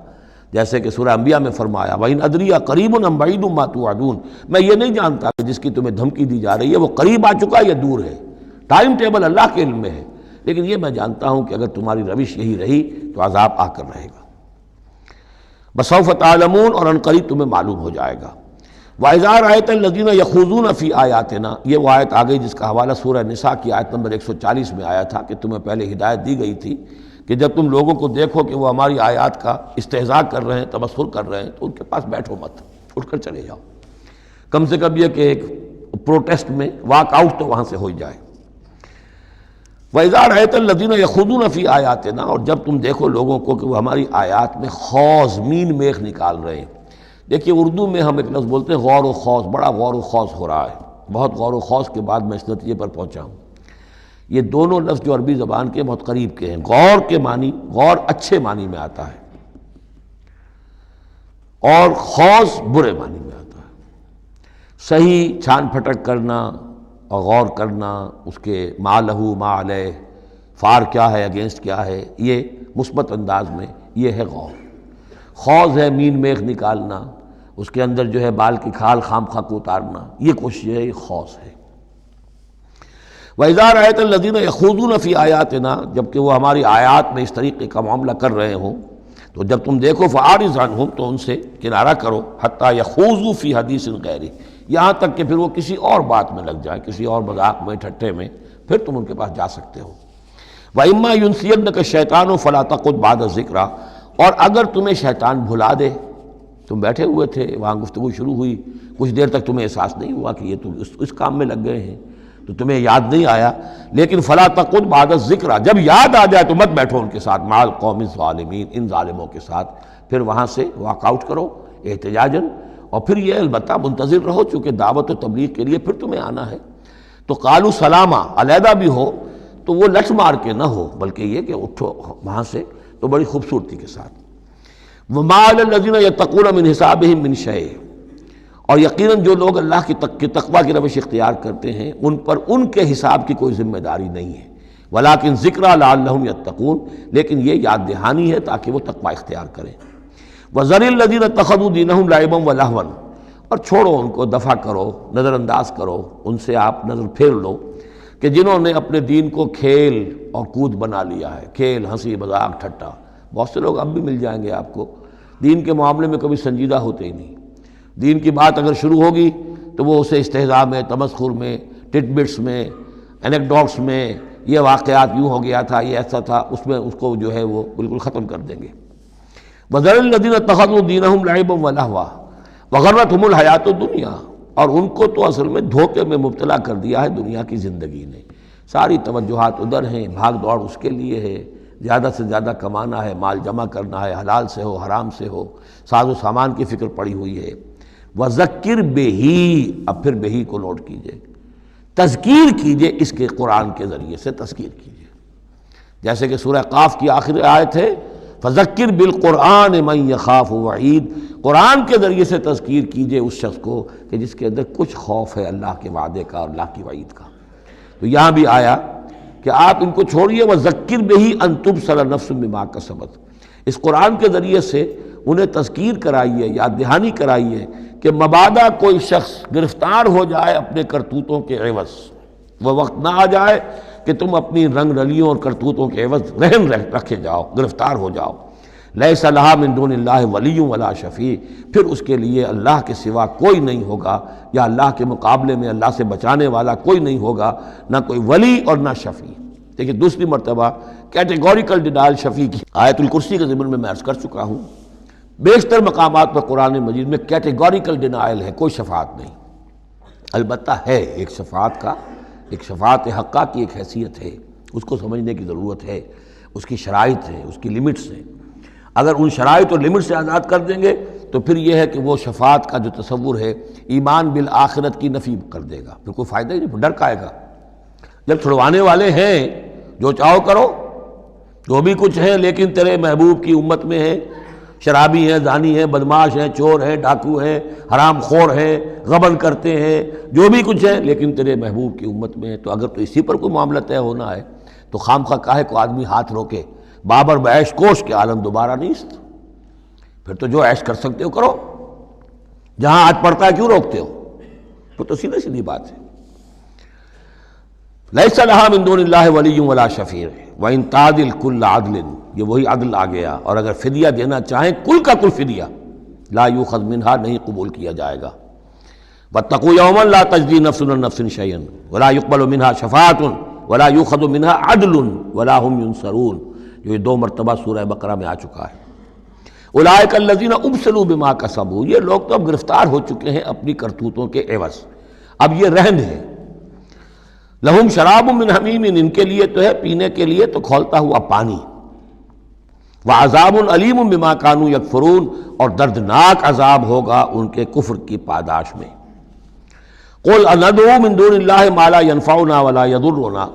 جیسے کہ سورہ انبیاء میں فرمایا وَإِنْ أَدْرِيَ قَرِيبٌ أَمْ بَعِيدٌ مَا تُوعَدُونَ، میں یہ نہیں جانتا کہ جس کی تمہیں دھمکی دی جا رہی ہے وہ قریب آ چکا یا دور ہے، ٹائم ٹیبل اللہ کے علم میں ہے، لیکن یہ میں جانتا ہوں کہ اگر تمہاری روش یہی رہی تو عذاب آ کر رہے گا۔ بسوف تعلمون، اور ان قریب تمہیں معلوم ہو جائے گا۔ وَإِذَا رَأَيْتَ الَّذِينَ يَخُوضُونَ فِي آيَاتِنَا، یہ وہ آیت آ گئی جس کا حوالہ سورہ نساء کی آیت نمبر 140 میں آیا تھا کہ تمہیں پہلے ہدایت دی گئی تھی کہ جب تم لوگوں کو دیکھو کہ وہ ہماری آیات کا استہزاء کر رہے ہیں، تبصر کر رہے ہیں، تو ان کے پاس بیٹھو مت، اٹھ کر چلے جاؤ، کم سے کم یہ کہ ایک پروٹیسٹ میں واک آؤٹ تو وہاں سے ہو جائے۔ وَإِذَا رَأَيْتَ الَّذِينَ يَخُوضُونَ فِي آيَاتِنَا، اور جب تم دیکھو لوگوں کو کہ وہ ہماری آیات میں خوض، مین میخ نکال رہے ہیں۔ دیکھیے اردو میں ہم ایک لفظ بولتے ہیں غور و خوض، بڑا غور و خوض ہو رہا ہے، بہت غور و خوض کے بعد میں اس نتیجے پر پہنچا ہوں۔ یہ دونوں لفظ جو عربی زبان کے بہت قریب کے ہیں، غور کے معنی، غور اچھے معنی میں آتا ہے، اور خوض برے معنی میں آتا ہے۔ صحیح چھان پھٹک کرنا اور غور کرنا، اس کے ما لہو ما علیہ، فار کیا ہے، اگینسٹ کیا ہے، یہ مثبت انداز میں یہ ہے غور۔ خوض ہے مین میخ نکالنا، اس کے اندر جو ہے بال کی کھال خام خواہ کو اتارنا، یہ کوشش ہے، یہ خوض ہے۔ وَإِذَا رَأَيْتَ الَّذِينَ يَخُوضُونَ فِي آيَاتِنَا، جبکہ وہ ہماری آیات میں اس طریقے کا معاملہ کر رہے ہوں، تو جب تم دیکھو فاعرض عنہم، تو ان سے کنارہ کرو، حتی یخوضوا فی حدیث غیرہ، یہاں تک کہ پھر وہ کسی اور بات میں لگ جائیں، کسی اور مذاق میں، ٹھٹے میں، پھر تم ان کے پاس جا سکتے ہو۔ وَإِمَّا يُنْسِيَنَّكَ الشَّيْطَانُ فَلَا تَقْعُدْ بَعْدَ الذِّكْرَىٰ، اور اگر تمہیں شیطان بھلا دے، تم بیٹھے ہوئے تھے وہاں، گفتگو شروع ہوئی، کچھ دیر تک تمہیں احساس نہیں ہوا کہ یہ تو اس کام میں لگ گئے ہیں، تو تمہیں یاد نہیں آیا، لیکن فَلَا تَقْعُدْ بَعْدَ الذِّكْرَىٰ، جب یاد آ جائے تو مت بیٹھو ان کے ساتھ، مع القوم الظالمین، ان ظالموں کے ساتھ، پھر وہاں سے واک آؤٹ کرو احتجاجاً، اور پھر یہ البتہ منتظر رہو، چونکہ دعوت و تبلیغ کے لیے پھر تمہیں آنا ہے۔ تو قالوا سلاما، علیحدہ بھی ہو تو وہ لٹ مار کے نہ ہو، بلکہ یہ کہ اٹھو وہاں سے تو بڑی خوبصورتی کے ساتھ۔ وَمَا عَلَى الَّذِينَ يَتَّقُونَ مِنْ حِسَابِهِم مِّن شَيْءٍ، اور یقیناً جو لوگ اللہ کی تقویٰ کی روش اختیار کرتے ہیں ان پر ان کے حساب کی کوئی ذمہ داری نہیں ہے، وَلَٰكِنْ ذِكْرَىٰ لَعَلَّهُمْ يَتَّقُونَ، لیکن یہ یاد دہانی ہے تاکہ وہ تقویٰ اختیار کریں۔ وَذَرِ الَّذِينَ اتَّخَذُوا دِينَهُمْ لَعِبًا وَلَهْوًا، اور چھوڑو ان کو، دفع کرو، نظر انداز کرو، ان سے آپ نظر پھیر لو کہ جنہوں نے اپنے دین کو کھیل اور کود بنا لیا ہے، کھیل، ہنسی مذاق، ٹھٹا۔ بہت سے لوگ اب بھی مل جائیں گے آپ کو دین کے معاملے میں کبھی سنجیدہ ہوتے ہی نہیں، دین کی بات اگر شروع ہوگی تو وہ اسے استہزاء میں، تمسخر میں، ٹٹ بٹس میں، اینیکڈوٹس میں، یہ واقعات یوں ہو گیا تھا، یہ ایسا تھا، اس میں اس کو جو ہے وہ بالکل ختم کر دیں گے۔ وَذَرِ الَّذِينَ اتَّخَذُوا دِينَهُمْ لَعِبًا وَلَهْوًا وَغَرَّتْهُمُ الْحَيَاةُ الدُّنْيَا، اور ان کو تو اصل میں دھوکے میں مبتلا کر دیا ہے دنیا کی زندگی نے، ساری توجہات ادھر ہیں، بھاگ دوڑ اس کے لیے ہے، زیادہ سے زیادہ کمانا ہے، مال جمع کرنا ہے، حلال سے ہو حرام سے ہو، ساز و سامان کی فکر پڑی ہوئی ہے۔ وَذَكِّرْ بِهِ، اب پھر بہی کو نوٹ کیجئے، تذکیر کیجئے، اس کے قرآن کے ذریعے سے تذکیر کیجئے، جیسے کہ سورہ قاف کی آخری آیت ہے فَذَكِّرْ بِالْقُرْآنِ مَنْ يَخَافُ وَعِيدٍ، قرآن کے ذریعے سے تذکیر کیجئے اس شخص کو کہ جس کے اندر کچھ خوف ہے اللہ کے وعدے کا اور اللہ کی وعید کا۔ تو یہاں بھی آیا کہ آپ ان کو چھوڑیے، وَذَكِّرْ بِهِ أَن تُبْصَرَ نَفْسٌ بِمَا كَسَبَتْ، اس قرآن کے ذریعے سے انہیں تذکیر کرائیے، یاد دہانی کرائیے کہ مبادا کوئی شخص گرفتار ہو جائے اپنے کرتوتوں کے عوض، وہ وقت نہ آ جائے کہ تم اپنی رنگ رلیوں اور کرتوتوں کے عوض رہن رکھے جاؤ، گرفتار ہو جاؤ۔ لیس لہا من دون اللہ ولی ولا شفیع، پھر اس کے لیے اللہ کے سوا کوئی نہیں ہوگا، یا اللہ کے مقابلے میں اللہ سے بچانے والا کوئی نہیں ہوگا، نہ کوئی ولی اور نہ شفیع۔ دیکھیں دوسری مرتبہ کیٹیگوریکل ڈینائل شفیع کی آیت الکرسی کے ضمن میں عرض کر چکا ہوں، بیشتر مقامات پر قرآن مجید میں کیٹیگوریکل ڈینائل ہے، کوئی شفاعت نہیں۔ البتہ ہے ایک شفاعت کا، ایک شفاعت حقہ کی ایک حیثیت ہے، اس کو سمجھنے کی ضرورت ہے، اس کی شرائط ہیں، اس کی لیمٹس ہیں۔ اگر ان شرائط اور لیمٹ سے آزاد کر دیں گے تو پھر یہ ہے کہ وہ شفاعت کا جو تصور ہے ایمان بالآخرت کی نفی کر دے گا، پھر کوئی فائدہ ہی نہیں، ڈر کائے گا۔ جب چھڑوانے والے ہیں جو چاہو کرو، جو بھی کچھ ہے، لیکن تیرے محبوب کی امت میں ہے، شرابی ہیں، زانی ہیں، بدماش ہیں، چور ہیں، ڈاکو ہیں، حرام خور ہیں، غبن کرتے ہیں، جو بھی کچھ ہے، لیکن تیرے محبوب کی امت میں ہے، تو اگر تو اسی پر کوئی معاملہ طے ہونا ہے تو خام خواہ کاہے کو آدمی ہاتھ روکے، بابر بعیش کوش کے عالم دوبارہ نیست، پھر تو جو عیش کر سکتے ہو کرو، جہاں آج پڑتا ہے کیوں روکتے ہو؟ تو سیدھی سیدھی بات ہے۔ لیس لہا من دون اللہ ولی ولا شفیع وان تعدل کل عدل، یہ وہی عدل آ گیا، اور اگر فدیہ دینا چاہیں کل کا کل فدیہ، لا یؤخذ منہا، نہیں قبول کیا جائے گا۔ واتقوا یوما لا تجزی نفس عن نفس شیئا ولا یقبل منہا شفاعۃ ولا یؤخذ منہا عدل ولا هم ینصرون، جو یہ 2 مرتبہ سورہ بقرہ میں آ چکا ہے۔ اولئک الذین ابسلوا بما کسبوا، یہ لوگ تو اب گرفتار ہو چکے ہیں اپنی کرتوتوں کے عوض، اب یہ رہن ہے۔ لہم شراب من حمیم، ان کے لیے تو ہے پینے کے لیے تو کھولتا ہوا پانی، وعذاب علیم بما کانوا یکفرون، اور دردناک عذاب ہوگا ان کے کفر کی پاداش میں۔ قل اندعو من دون اللہ ما لا ينفعنا ولا يضرنا،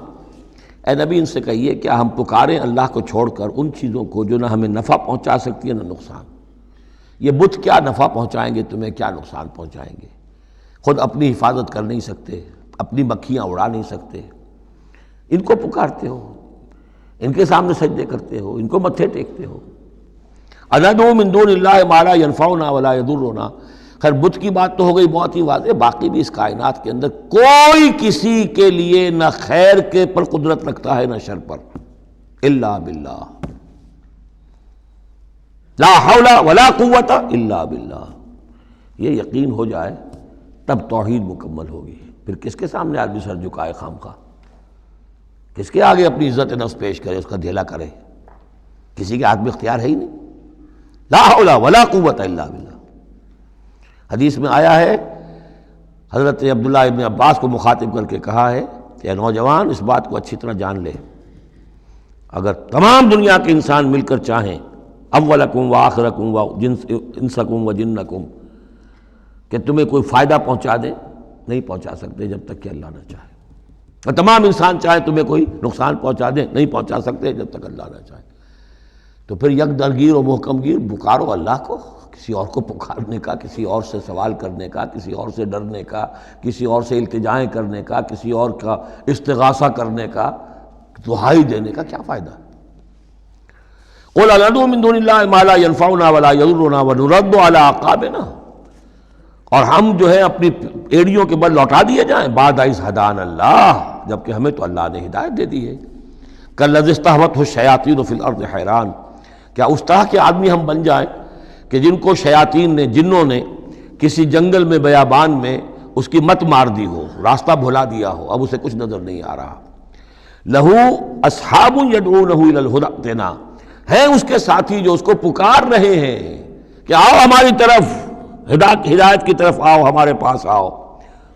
اے نبی ان سے کہیے کیا ہم پکاریں اللہ کو چھوڑ کر ان چیزوں کو جو نہ ہمیں نفع پہنچا سکتی ہے نہ نقصان۔ یہ بت کیا نفع پہنچائیں گے تمہیں، کیا نقصان پہنچائیں گے، خود اپنی حفاظت کر نہیں سکتے، اپنی مکھیاں اڑا نہیں سکتے، ان کو پکارتے ہو، ان کے سامنے سجدے کرتے ہو، ان کو متھے ٹیکتے ہو۔ اندعو من دون اللہ ما لا ينفعنا ولا يضرنا، خیر بت کی بات تو ہو گئی بہت ہی واضح، باقی بھی اس کائنات کے اندر کوئی کسی کے لیے نہ خیر کے پر قدرت رکھتا ہے نہ شر پر، الا باللہ۔ لا حول ولا قوت الا باللہ، یہ یقین ہو جائے تب توحید مکمل ہوگی۔ پھر کس کے سامنے آدمی سر جھکائے خام خواہ، کس کے آگے اپنی عزت نفس پیش کرے، اس کا دھیلا کرے؟ کسی کے ہاتھ میں اختیار ہے ہی نہیں۔ لا حول ولا قوت الا باللہ۔ حدیث میں آیا ہے، حضرت عبداللہ ابن عباس کو مخاطب کر کے کہا ہے کہ اے نوجوان، اس بات کو اچھی طرح جان لے، اگر تمام دنیا کے انسان مل کر چاہیں، اولکم و آخرکم و انسکم و جنکم، کہ تمہیں کوئی فائدہ پہنچا دیں، نہیں پہنچا سکتے جب تک کہ اللہ نہ چاہے، اور تمام انسان چاہیں تمہیں کوئی نقصان پہنچا دیں، نہیں پہنچا سکتے جب تک اللہ نہ چاہے۔ تو پھر یک درگیر و محکم گیر پکارو اللہ کو، کسی اور کو پکارنے کا، کسی اور سے سوال کرنے کا، کسی اور سے ڈرنے کا، کسی اور سے التجائیں کرنے کا، کسی اور کا استغاثہ کرنے کا، دہائی دینے کا کیا فائدہ؟ قل ندعو من دون اللہ ما لا ينفعنا ولا يضرنا ونرد على اعقابنا، اور ہم جو ہے اپنی ایڑیوں کے بل لوٹا دیے جائیں، بعد اذ ہدانا اللہ، جبکہ ہمیں تو اللہ نے ہدایت دے دی ہے۔ کالذی استہوتہ الشیاطین فی الارض حیران، کیا اس طرح کے آدمی ہم بن جائیں کہ جن کو شیاطین نے، جنوں نے کسی جنگل میں بیابان میں اس کی مت مار دی ہو، راستہ بھلا دیا ہو، اب اسے کچھ نظر نہیں آ رہا۔ لہو اصحاب یدعونہ الی الہدی ائتنا، ہیں اس کے ساتھی جو اس کو پکار رہے ہیں کہ آؤ ہماری طرف، ہدایت کی طرف آؤ، ہمارے پاس آؤ۔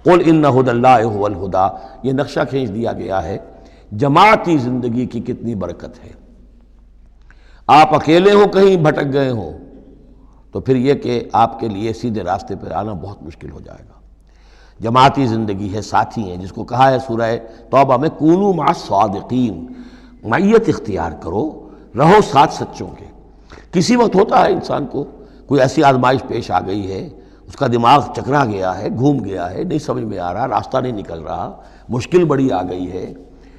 قل ان ھدی اللہ ھو الھدی، یہ نقشہ کھینچ دیا گیا ہے جماعتی زندگی کی کتنی برکت ہے۔ آپ اکیلے ہو، کہیں بھٹک گئے ہو، تو پھر یہ کہ آپ کے لیے سیدھے راستے پر آنا بہت مشکل ہو جائے گا۔ جماعتی زندگی ہے، ساتھی ہیں، جس کو کہا ہے سورہ توبہ میں کونوا مع الصادقین، معیت اختیار کرو، رہو ساتھ سچوں کے۔ کسی وقت ہوتا ہے انسان کو کوئی ایسی آزمائش پیش آ گئی ہے، اس کا دماغ چکرا گیا ہے، گھوم گیا ہے، نہیں سمجھ میں آ رہا، راستہ نہیں نکل رہا، مشکل بڑی آ گئی ہے،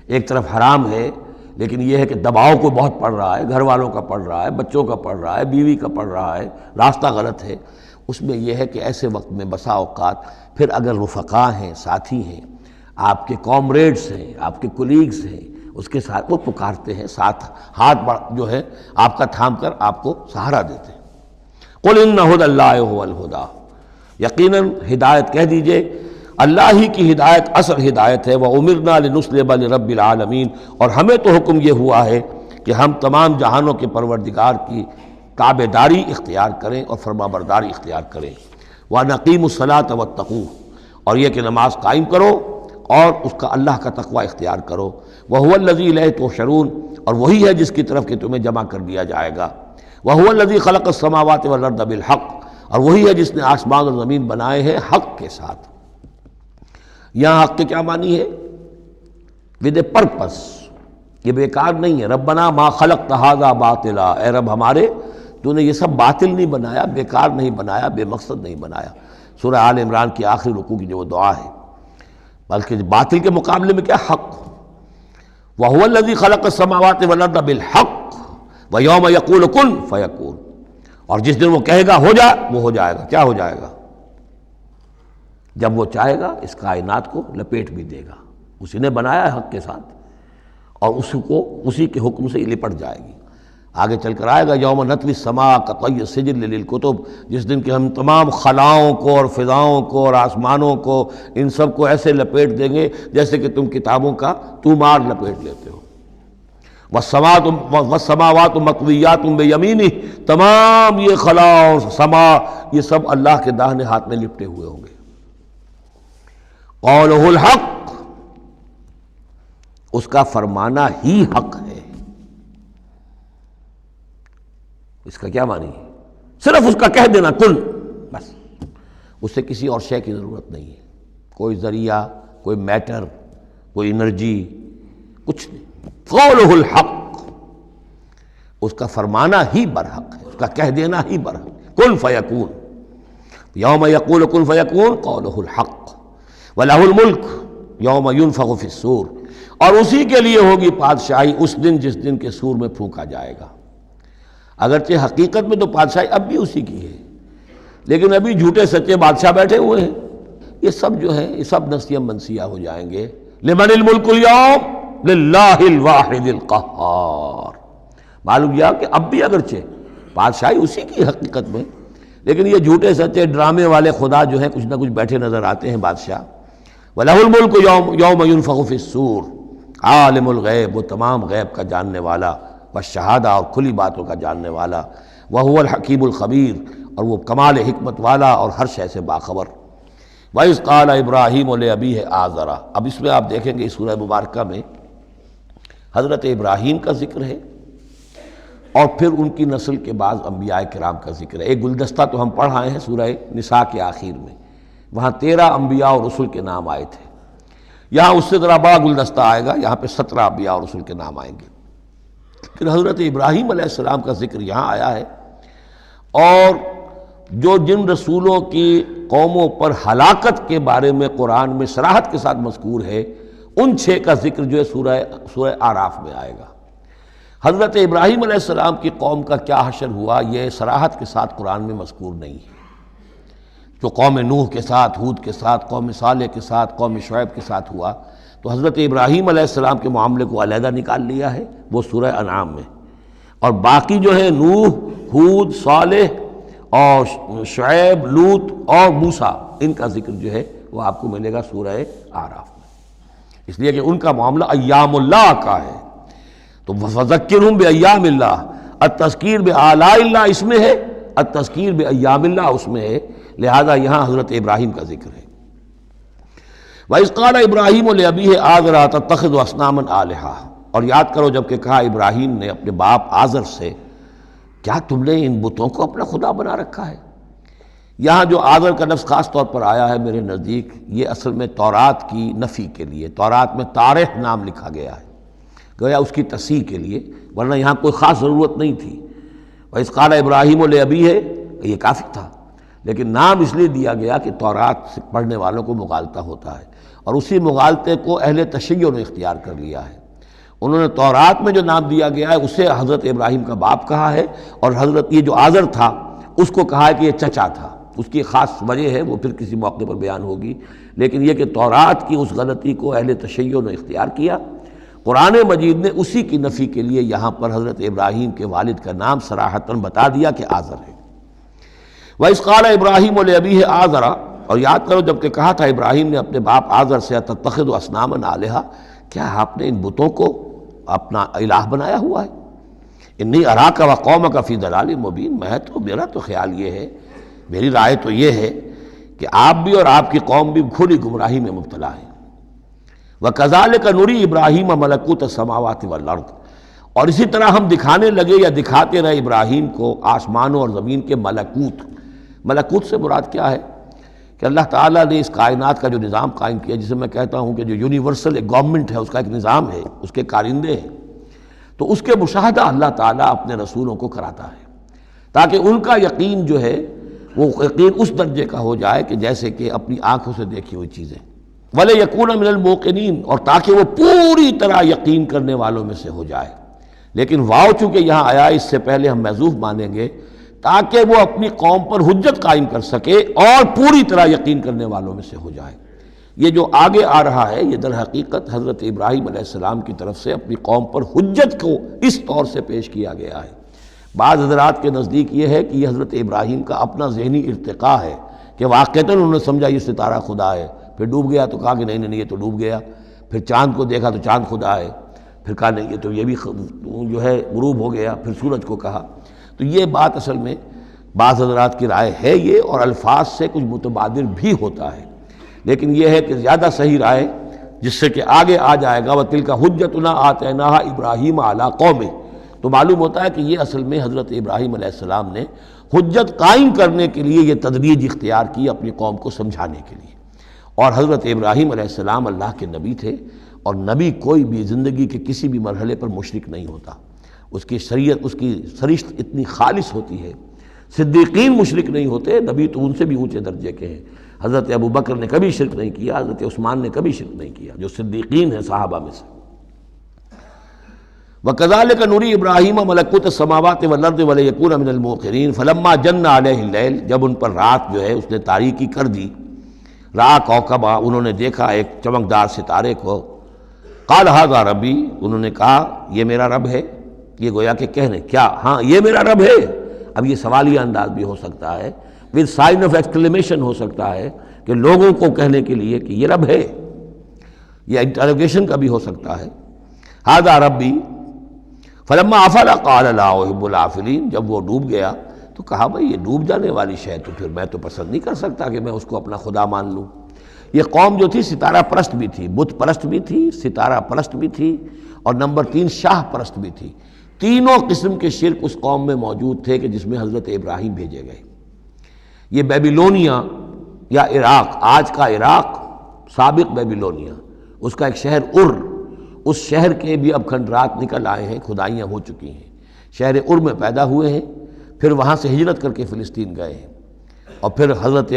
ایک طرف حرام ہے لیکن یہ ہے کہ دباؤ کو بہت پڑ رہا ہے، گھر والوں کا پڑ رہا ہے، بچوں کا پڑ رہا ہے، بیوی کا پڑ رہا ہے، راستہ غلط ہے۔ اس میں یہ ہے کہ ایسے وقت میں بسا اوقات پھر اگر رفقا ہیں، ساتھی ہیں، آپ کے کامریڈز ہیں، آپ کے کولیگز ہیں، اس کے ساتھ وہ پکارتے ہیں، ساتھ ہاتھ جو ہے آپ کا تھام کر آپ کو سہارا دیتے ہیں۔ قل ان ھدی اللہ ھو الھدی، یقیناً ہدایت کہہ دیجئے اللہ ہی کی ہدایت اصل ہدایت ہے۔ وَأُمِرْنَا لِنُسْلِمَ لِرَبِّ الْعَالَمِينَ، اور ہمیں تو حکم یہ ہوا ہے کہ ہم تمام جہانوں کے پروردگار کی تابع داری اختیار کریں اور فرما برداری اختیار کریں۔ وَنَقِيمُ الصَّلَاةَ وَاتَّقُوهُ، اور یہ کہ نماز قائم کرو اور اس کا اللہ کا تقوی اختیار کرو۔ وَهُوَ الَّذِي إِلَيْهِ تُحْشَرُونَ، اور وہی ہے جس کی طرف کہ تمہیں جمع کر دیا جائے گا۔ وَهُوَ الَّذِي خَلَقَ السَّمَاوَاتِ وَالْأَرْضَ بِالْحَقِّ، اور وہی ہے جس نے آسمان اور زمین بنائے ہیں حق کے ساتھ۔ یہاں حق کے کیا معنی ہے؟ ود اے پرپس، یہ بیکار نہیں ہے۔ ربنا ما خلقت ھذا باطلا، اے رب ہمارے، تو نے یہ سب باطل نہیں بنایا، بیکار نہیں بنایا، بے مقصد نہیں بنایا۔ سورہ آل عمران کی آخری رکوع کی جو وہ دعا ہے، بلکہ باطل کے مقابلے میں کیا؟ حق۔ وَهُوَ الَّذِي خَلَقَ السَّمَاوَاتِ وَالْأَرْضَ بِالْحَقِّ وَيَوْمَ يَقُولُ كُن فَيَكُونُ، اور جس دن وہ کہے گا ہو جا، وہ ہو جائے گا۔ کیا ہو جائے گا؟ جب وہ چاہے گا اس کائنات کو لپیٹ بھی دے گا، اسی نے بنایا ہے حق کے ساتھ، اور اسی کے حکم سے یہ لپٹ جائے گی۔ آگے چل کر آئے گا یوم نطوی السماء کطی السجل للکتب، جس دن کہ ہم تمام خلاؤں کو اور فضاؤں کو اور آسمانوں کو، ان سب کو ایسے لپیٹ دیں گے جیسے کہ تم کتابوں کا طومار لپیٹ لیتے ہو۔ والسماوات مطویات بیمینہ، تمام یہ خلا اور سما یہ سب اللہ کے داہنے ہاتھ میں لپٹے ہوئے ہوں گے۔ قولہ الحق، اس کا فرمانا ہی حق ہے۔ اس کا کیا معنی ہے؟ صرف اس کا کہہ دینا کن، بس، اس سے کسی اور شے کی ضرورت نہیں ہے، کوئی ذریعہ، کوئی میٹر، کوئی انرجی، کچھ نہیں۔ قولہ الحق، اس کا فرمانا ہی برحق ہے، اس کا کہہ دینا ہی برحق ہے۔ کن فیکون، یوم یقول کن فیکون قولہ الحق، وَلَهُ الْمُلْكُ یوم يُنفَخُ فِي الصُّورِ، اور اسی کے لیے ہوگی بادشاہی اس دن جس دن کے سور میں پھونکا جائے گا۔ اگرچہ حقیقت میں تو بادشاہی اب بھی اسی کی ہے، لیکن ابھی جھوٹے سچے بادشاہ بیٹھے ہوئے ہیں۔ یہ سب جو ہے یہ سب نسیہ منسیہ ہو جائیں گے۔ لمن الملک اليوم للہ الواحد القہار، معلوم یہ کہ اب بھی اگرچہ بادشاہی اسی کی حقیقت میں، لیکن یہ جھوٹے سچے ڈرامے والے خدا جو ہیں کچھ نہ کچھ بیٹھے نظر آتے ہیں بادشاہ۔ وَلَهُ الْمُلْكُ يَوْمَ يُنفَخُ فِي الصُّورِ، عالم الغیب، وہ تمام غیب کا جاننے والا، والشہادہ، اور کھلی باتوں کا جاننے والا، وَهُوَ الْحَكِيمُ الْخَبِيرُ، اور وہ کمال حکمت والا اور ہر شے سے باخبر۔ وَإِذْ قَالَ إِبْرَاهِيمُ لِأَبِيهِ آزَرَ، اب اس میں آپ دیکھیں گے اس سورہ مبارکہ میں حضرت ابراہیم کا ذکر ہے اور پھر ان کی نسل کے بعض انبیاء کرام کا ذکر ہے۔ ایک گلدستہ تو ہم پڑھ آئے ہیں سورہ نساء کے آخر میں، وہاں 13 انبیاء اور رسل کے نام آئے تھے، یہاں اس سے ذرا بڑا گلدستہ آئے گا، یہاں پہ 17 انبیاء اور رسل کے نام آئیں گے، پھر حضرت ابراہیم علیہ السلام کا ذکر یہاں آیا ہے، اور جو جن رسولوں کی قوموں پر ہلاکت کے بارے میں قرآن میں صراحت کے ساتھ مذکور ہے، ان 6 کا ذکر جو ہے سورہ اعراف میں آئے گا۔ حضرت ابراہیم علیہ السلام کی قوم کا کیا حشر ہوا یہ صراحت کے ساتھ قرآن میں مذکور نہیں ہے۔ جو قوم نوح کے ساتھ، ہود کے ساتھ، قوم صالح کے ساتھ، قوم شعیب کے ساتھ ہوا، تو حضرت ابراہیم علیہ السلام کے معاملے کو علیحدہ نکال لیا ہے وہ سورہ انعام میں، اور باقی جو ہے نوح، ہود، صالح اور شعیب، لوط اور موسیٰ، ان کا ذکر جو ہے وہ آپ کو ملے گا سورہ اعراف میں، اس لیے کہ ان کا معاملہ ایام اللہ کا ہے۔ تو فذکرہم بایام اللہ، التذکیر بآلاء اللہ اس میں ہے، التذکیر بایام اللہ اس میں ہے، لہذا یہاں حضرت ابراہیم کا ذکر ہے۔ وَإِذْ قَالَ إِبْرَاهِيمُ لِأَبِيهِ آزَرَ أَتَتَّخِذُ أَصْنَامًا آلِهَةً، اور یاد کرو جب کہ کہا ابراہیم نے اپنے باپ آزر سے، کیا تم نے ان بتوں کو اپنا خدا بنا رکھا ہے؟ یہاں جو آزر کا لفظ خاص طور پر آیا ہے میرے نزدیک، یہ اصل میں تورات کی نفی کے لیے، تورات میں تارح نام لکھا گیا ہے، گویا اس کی تصحیح کے لیے، ورنہ یہاں کوئی خاص ضرورت نہیں تھی۔ وَإِذْ قَالَ إِبْرَاهِيمُ لِأَبِيهِ، یہ کافی تھا، لیکن نام اس لیے دیا گیا کہ تورات پڑھنے والوں کو مغالطہ ہوتا ہے، اور اسی مغالطے کو اہل تشیع نے اختیار کر لیا ہے۔ انہوں نے تورات میں جو نام دیا گیا ہے اسے حضرت ابراہیم کا باپ کہا ہے، اور حضرت یہ جو آزر تھا اس کو کہا ہے کہ یہ چچا تھا، اس کی خاص وجہ ہے وہ پھر کسی موقع پر بیان ہوگی، لیکن یہ کہ تورات کی اس غلطی کو اہل تشیع نے اختیار کیا، قرآن مجید نے اسی کی نفی کے لیے یہاں پر حضرت ابراہیم کے والد کا نام صراحتاً بتا دیا کہ آزر ہے۔ وَإِذْ قَالَ إِبْرَاهِيمُ لِأَبِيهِ آزَرَ، اور یاد کرو جب کہ کہا تھا ابراہیم نے اپنے باپ آزر سے، أَتَتَّخِذُ أَصْنَامًا آلِهَةً، کیا آپ نے ان بتوں کو اپنا الہ بنایا ہوا ہے؟ انی اراک وقومک فی ضلال مبین، میرا تو خیال یہ ہے، میری رائے تو یہ ہے کہ آپ بھی اور آپ کی قوم بھی کھلی گمراہی میں مبتلا ہے۔ وَكَذَلِكَ نُرِي إِبْرَاهِيمَ مَلَكُوتَ السَّمَاوَاتِ وَالْأَرْضِ، اور اسی طرح ہم دکھانے لگے یا دکھاتے رہے ابراہیم کو آسمانوں اور زمین کے ملکوت۔ ملکوت سے مراد کیا ہے کہ اللہ تعالیٰ نے اس کائنات کا جو نظام قائم کیا، جسے میں کہتا ہوں کہ جو یونیورسل ایک گورنمنٹ ہے، اس کا ایک نظام ہے، اس کے کارندے ہیں، تو اس کے مشاہدہ اللہ تعالیٰ اپنے رسولوں کو کراتا ہے تاکہ ان کا یقین جو ہے وہ یقین اس درجے کا ہو جائے کہ جیسے کہ اپنی آنکھوں سے دیکھی ہوئی چیزیں، وَلَيَكُونَ مِنَ الْمُوقِنِينَ، اور تاکہ وہ پوری طرح یقین کرنے والوں میں سے ہو جائے، لیکن واو چونکہ یہاں آیا اس سے پہلے ہم محذوف مانیں گے تاکہ وہ اپنی قوم پر حجت قائم کر سکے اور پوری طرح یقین کرنے والوں میں سے ہو جائے۔ یہ جو آگے آ رہا ہے یہ در حقیقت حضرت ابراہیم علیہ السلام کی طرف سے اپنی قوم پر حجت کو اس طور سے پیش کیا گیا ہے۔ بعض حضرات کے نزدیک یہ ہے کہ یہ حضرت ابراہیم کا اپنا ذہنی ارتقاء ہے کہ واقعتاً انہوں نے سمجھا یہ ستارہ خدا ہے، پھر ڈوب گیا تو کہا کہ نہیں یہ تو ڈوب گیا، پھر چاند کو دیکھا تو چاند خدا ہے، پھر کہا نہیں یہ تو یہ بھی جو ہے غروب ہو گیا، پھر سورج کو کہا۔ تو یہ بات اصل میں بعض حضرات کی رائے ہے یہ، اور الفاظ سے کچھ متبادر بھی ہوتا ہے، لیکن یہ ہے کہ زیادہ صحیح رائے جس سے کہ آگے آ جائے گا وَتِلْكَ حُجَّتُنَا آتَيْنَاهَا إِبْرَاهِيمَ عَلَىٰ قَوْمِهِ، تو معلوم ہوتا ہے کہ یہ اصل میں حضرت ابراہیم علیہ السلام نے حجت قائم کرنے کے لیے یہ تدریج اختیار کی اپنی قوم کو سمجھانے کے لیے، اور حضرت ابراہیم علیہ السلام اللہ کے نبی تھے، اور نبی کوئی بھی زندگی کے کسی بھی مرحلے پر مشرک نہیں ہوتا، اس کی شریعت، اس کی سرشت اتنی خالص ہوتی ہے۔ صدیقین مشرک نہیں ہوتے، نبی تو ان سے بھی اونچے درجے کے ہیں، حضرت ابو بکر نے کبھی شرک نہیں کیا، حضرت عثمان نے کبھی شرک نہیں کیا، جو صدیقین ہیں صحابہ میں سے۔ وَكَذَلِكَ نُرِي إِبْرَاهِيمَ مَلَكُوتَ السَّمَاوَاتِ وَالْأَرْضِ وَلِيَكُونَ مِنَ الْمُوقِنِينَ فَلَمَّا جَنَّ عَلَيْهِ اللَّيْلُ، جب ان پر رات جو ہے اس نے تاریکی کر دی، رأى كوكبا، انہوں نے دیکھا ایک چمکدار ستارے کو، قال هذا ربی، انہوں نے کہا یہ میرا رب ہے، یہ گویا کہ کہنے کیا، ہاں یہ میرا رب ہے، اب یہ سوالیہ انداز بھی ہو سکتا ہے، پھر سائن آف ایکسکلیمیشن ہو سکتا ہے کہ لوگوں کو کہنے کے لیے کہ یہ رب ہے، یہ انٹروگیشن کا بھی ہو سکتا ہے۔ ھذا ربی فلما افل قال لا احب الافلین، جب وہ ڈوب گیا تو کہا بھائی یہ ڈوب جانے والی شے تو پھر میں تو پسند نہیں کر سکتا کہ میں اس کو اپنا خدا مان لوں۔ یہ قوم جو تھی ستارہ پرست بھی تھی، بت پرست بھی تھی، ستارہ پرست بھی تھی، اور نمبر 3 شاہ پرست بھی تھی۔ تینوں قسم کے شرک اس قوم میں موجود تھے کہ جس میں حضرت ابراہیم بھیجے گئے۔ یہ بیبیلونیا یا عراق، آج کا عراق، سابق بیبیلونیا، اس کا ایک شہر اس شہر کے بھی اب کھنڈرات نکل آئے ہیں، کھدائیاں ہو چکی ہیں۔ شہر میں پیدا ہوئے ہیں، پھر وہاں سے ہجرت کر کے فلسطین گئے ہیں، اور پھر حضرت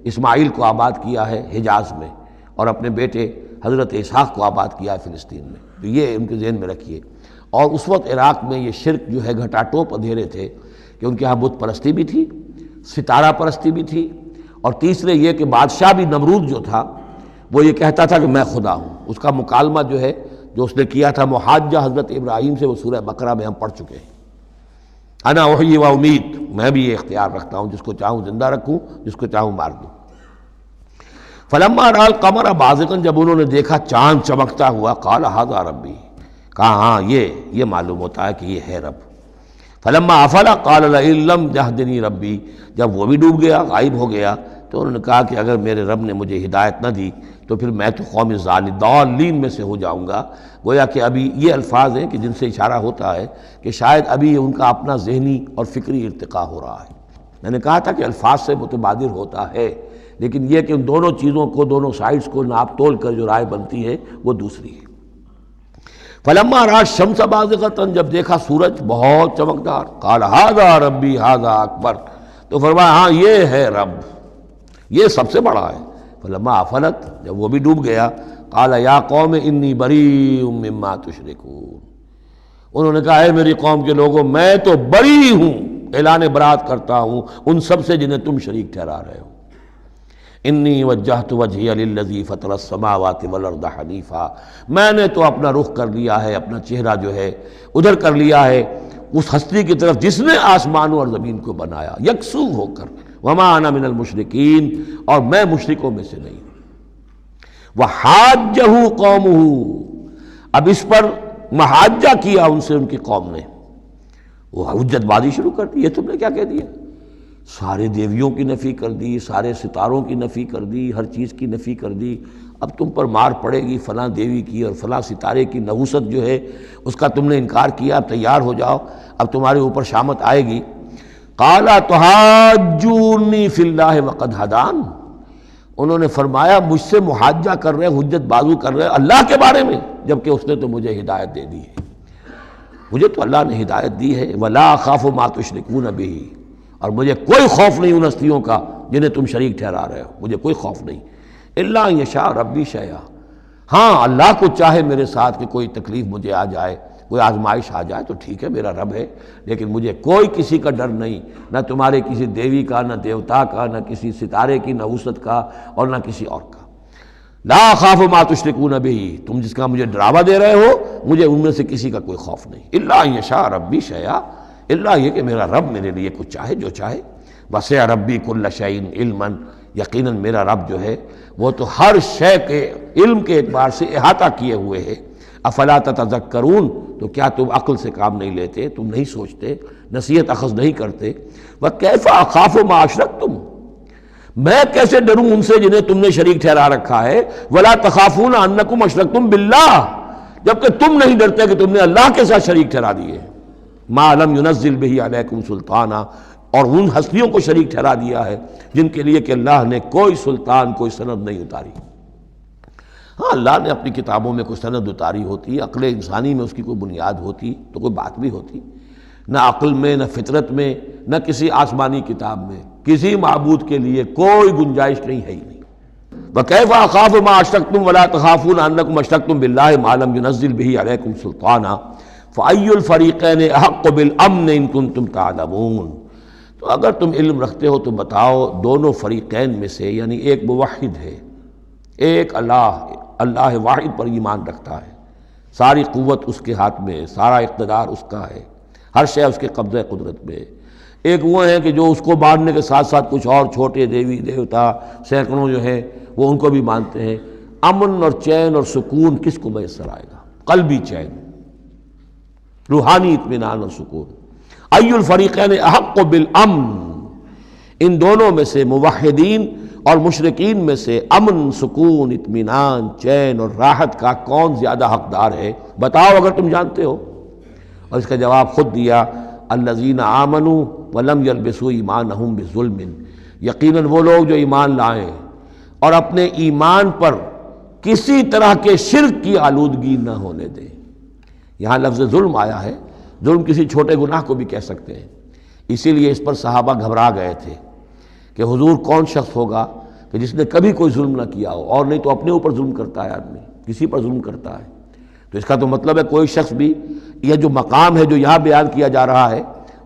اسماعیل کو آباد کیا ہے حجاز میں، اور اپنے بیٹے حضرت اسحاق کو آباد کیا ہے فلسطین میں۔ تو یہ ان کے ذہن میں رکھیے۔ اور اس وقت عراق میں یہ شرک جو ہے گھٹا ٹوپ اندھیرے تھے کہ ان کے یہاں بت پرستی بھی تھی، ستارہ پرستی بھی تھی، اور تیسرے یہ کہ بادشاہ بھی نمرود جو تھا وہ یہ کہتا تھا کہ میں خدا ہوں۔ اس کا مکالمہ جو ہے جو اس نے کیا تھا محاجہ حضرت ابراہیم سے، وہ سورہ بقرہ میں ہم پڑھ چکے ہیں۔ انا احیی و امید، میں بھی یہ اختیار رکھتا ہوں، جس کو چاہوں زندہ رکھوں، جس کو چاہوں مار دوں۔ فلما رأى القمر بازغا، جب انہوں نے دیکھا چاند چمکتا ہوا، قال ھذا ربی، کہا ہاں یہ معلوم ہوتا ہے کہ یہ ہے رب۔ فلما افل قال لئن لم يهدنی ربی، جب وہ بھی ڈوب گیا، غائب ہو گیا، تو انہوں نے کہا کہ اگر میرے رب نے مجھے ہدایت نہ دی تو پھر میں تو قوم ضالین میں سے ہو جاؤں گا۔ گویا کہ ابھی یہ الفاظ ہیں کہ جن سے اشارہ ہوتا ہے کہ شاید ابھی ان کا اپنا ذہنی اور فکری ارتقاء ہو رہا ہے۔ میں نے کہا تھا کہ الفاظ سے متبادر ہوتا ہے، لیکن یہ کہ ان دونوں چیزوں کو، دونوں سائڈز کو ناپ تول کر جو رائے بنتی ہے وہ دوسری ہے۔ فلما رأى الشمس بازغۃ، جب دیکھا سورج بہت چمکدار، قال ھذا ربی ھذا اکبر، تو فرمایا ہاں یہ ہے رب، یہ سب سے بڑا ہے۔ فلما افلت، جب وہ بھی ڈوب گیا، قال یا قوم انی بریء مما تشرکون، انہوں نے کہا اے میری قوم کے لوگوں، میں تو بری ہوں، اعلان برات کرتا ہوں ان سب سے جنہیں تم شریک ٹھہرا رہے ہو۔ انی وجہت وجہی للذی فطر السماوات والارض حنیفا، میں نے تو اپنا رخ کر لیا ہے، اپنا چہرہ جو ہے ادھر کر لیا ہے اس ہستی کی طرف جس نے آسمانوں اور زمین کو بنایا، یکسو ہو کر، وما انا من المشرکین، اور میں مشرکوں میں سے نہیں ہوں۔ وحاجہ قومہ، اب اس پر محاجہ کیا ان سے ان کی قوم نے، وہ حجت بازی شروع کر دی، یہ تم نے کیا کہہ دیا؟ سارے دیویوں کی نفی کر دی، سارے ستاروں کی نفی کر دی، ہر چیز کی نفی کر دی، اب تم پر مار پڑے گی فلاں دیوی کی اور فلاں ستارے کی نحوست جو ہے اس کا تم نے انکار کیا، اب تیار ہو جاؤ، اب تمہارے اوپر شامت آئے گی۔ قال تحاجونی فی اللہ وقد ہدان، انہوں نے فرمایا مجھ سے محاجہ کر رہے، حجت بازو کر رہے اللہ کے بارے میں، جبکہ اس نے تو مجھے ہدایت دے دی ہے، مجھے تو اللہ نے ہدایت دی ہے۔ ولا اخاف ما تشرکون بہ، اور مجھے کوئی خوف نہیں ان ہستیوں کا جنہیں تم شریک ٹھہرا رہے ہو، مجھے کوئی خوف نہیں۔ الا ان یشاء ربی شیئا، ہاں اللہ کو چاہے میرے ساتھ کہ کوئی تکلیف مجھے آ جائے، کوئی آزمائش آ جائے تو ٹھیک ہے، میرا رب ہے، لیکن مجھے کوئی کسی کا ڈر نہیں، نہ تمہارے کسی دیوی کا، نہ دیوتا کا، نہ کسی ستارے کی نحوست کا، اور نہ کسی اور کا۔ لا اخاف ما تشرکون بہ، تم جس کا مجھے ڈراوا دے رہے ہو مجھے ان میں سے کسی کا کوئی خوف نہیں۔ الا ان یشاء ربی شیئا، اللہ یہ کہ میرا رب میرے لیے کچھ چاہے جو چاہے۔ وسع ربی کل شیء علما، یقیناً میرا رب جو ہے وہ تو ہر شے کے علم کے اعتبار سے احاطہ کیے ہوئے ہے۔ افلا تتذکرون، تو کیا تم عقل سے کام نہیں لیتے، تم نہیں سوچتے، نصیحت اخذ نہیں کرتے؟ وکیف اخاف ما اشرکتم، میں کیسے ڈروں ان سے جنہیں تم نے شریک ٹھہرا رکھا ہے۔ ولا تخافون انکم اشرکتم باللہ، جبکہ تم نہیں ڈرتے کہ تم نے اللہ کے ساتھ شریک ٹھہرا دیے۔ ما لم ينزل به علیکم سلطانا، اور ان ہستیوں کو شریک ٹھہرا دیا ہے جن کے لیے کہ اللہ نے کوئی سلطان، کوئی سند نہیں اتاری۔ ہاں اللہ نے اپنی کتابوں میں کوئی سند اتاری ہوتی، عقل انسانی میں اس کی کوئی بنیاد ہوتی تو کوئی بات بھی ہوتی، نہ عقل میں، نہ فطرت میں، نہ کسی آسمانی کتاب میں کسی معبود کے لیے کوئی گنجائش نہیں ہے ہی نہیں۔ وَكَيْفَ أَخَافُ مَا أَشْرَكْتُمْ وَلَا تَخَافُونَ أَنَّكُمْ أَشْرَكْتُمْ بِاللَّهِ مَا لَمْ يُنَزِّلْ بِهِ عَلَيْكُمْ سُلْطَانًا فَأَيُّ الْفَرِيقَيْنِ أَحَقُّ بِالْأَمْنِ إِن كُنتُمْ تَعْلَمُونَ، تو اگر تم علم رکھتے ہو تو بتاؤ دونوں فریقین میں سے، یعنی ایک موحد ہے، ایک اللہ واحد پر ایمان رکھتا ہے، ساری قوت اس کے ہاتھ میں، سارا اقتدار اس کا ہے، ہر شے اس کے قبضہ قدرت میں، ایک وہ ہیں کہ جو اس کو ماننے کے ساتھ ساتھ کچھ اور چھوٹے دیوی دیوتا سینکڑوں جو ہیں وہ ان کو بھی مانتے ہیں۔ امن اور چین اور سکون کس کو میسر آئے گا؟ قلبی چین، روحانی اطمینان اور سکون۔ ای الفریقین احق بالامن، ان دونوں میں سے موحدین اور مشرکین میں سے امن، سکون، اطمینان، چین اور راحت کا کون زیادہ حقدار ہے؟ بتاؤ اگر تم جانتے ہو۔ اور اس کا جواب خود دیا، الذین آمنوا ولم یلبسوا ایمانہم بظلم، یقیناً وہ لوگ جو ایمان لائیں اور اپنے ایمان پر کسی طرح کے شرک کی آلودگی نہ ہونے دیں۔ یہاں لفظ ظلم آیا ہے، ظلم کسی چھوٹے گناہ کو بھی کہہ سکتے ہیں، اسی لیے اس پر صحابہ گھبرا گئے تھے کہ حضور کون شخص ہوگا کہ جس نے کبھی کوئی ظلم نہ کیا ہو، اور نہیں تو اپنے اوپر ظلم کرتا ہے آدمی، کسی پر ظلم کرتا ہے۔ تو اس کا تو مطلب ہے کوئی شخص بھی یہ جو مقام ہے جو یہاں بیان کیا جا رہا ہے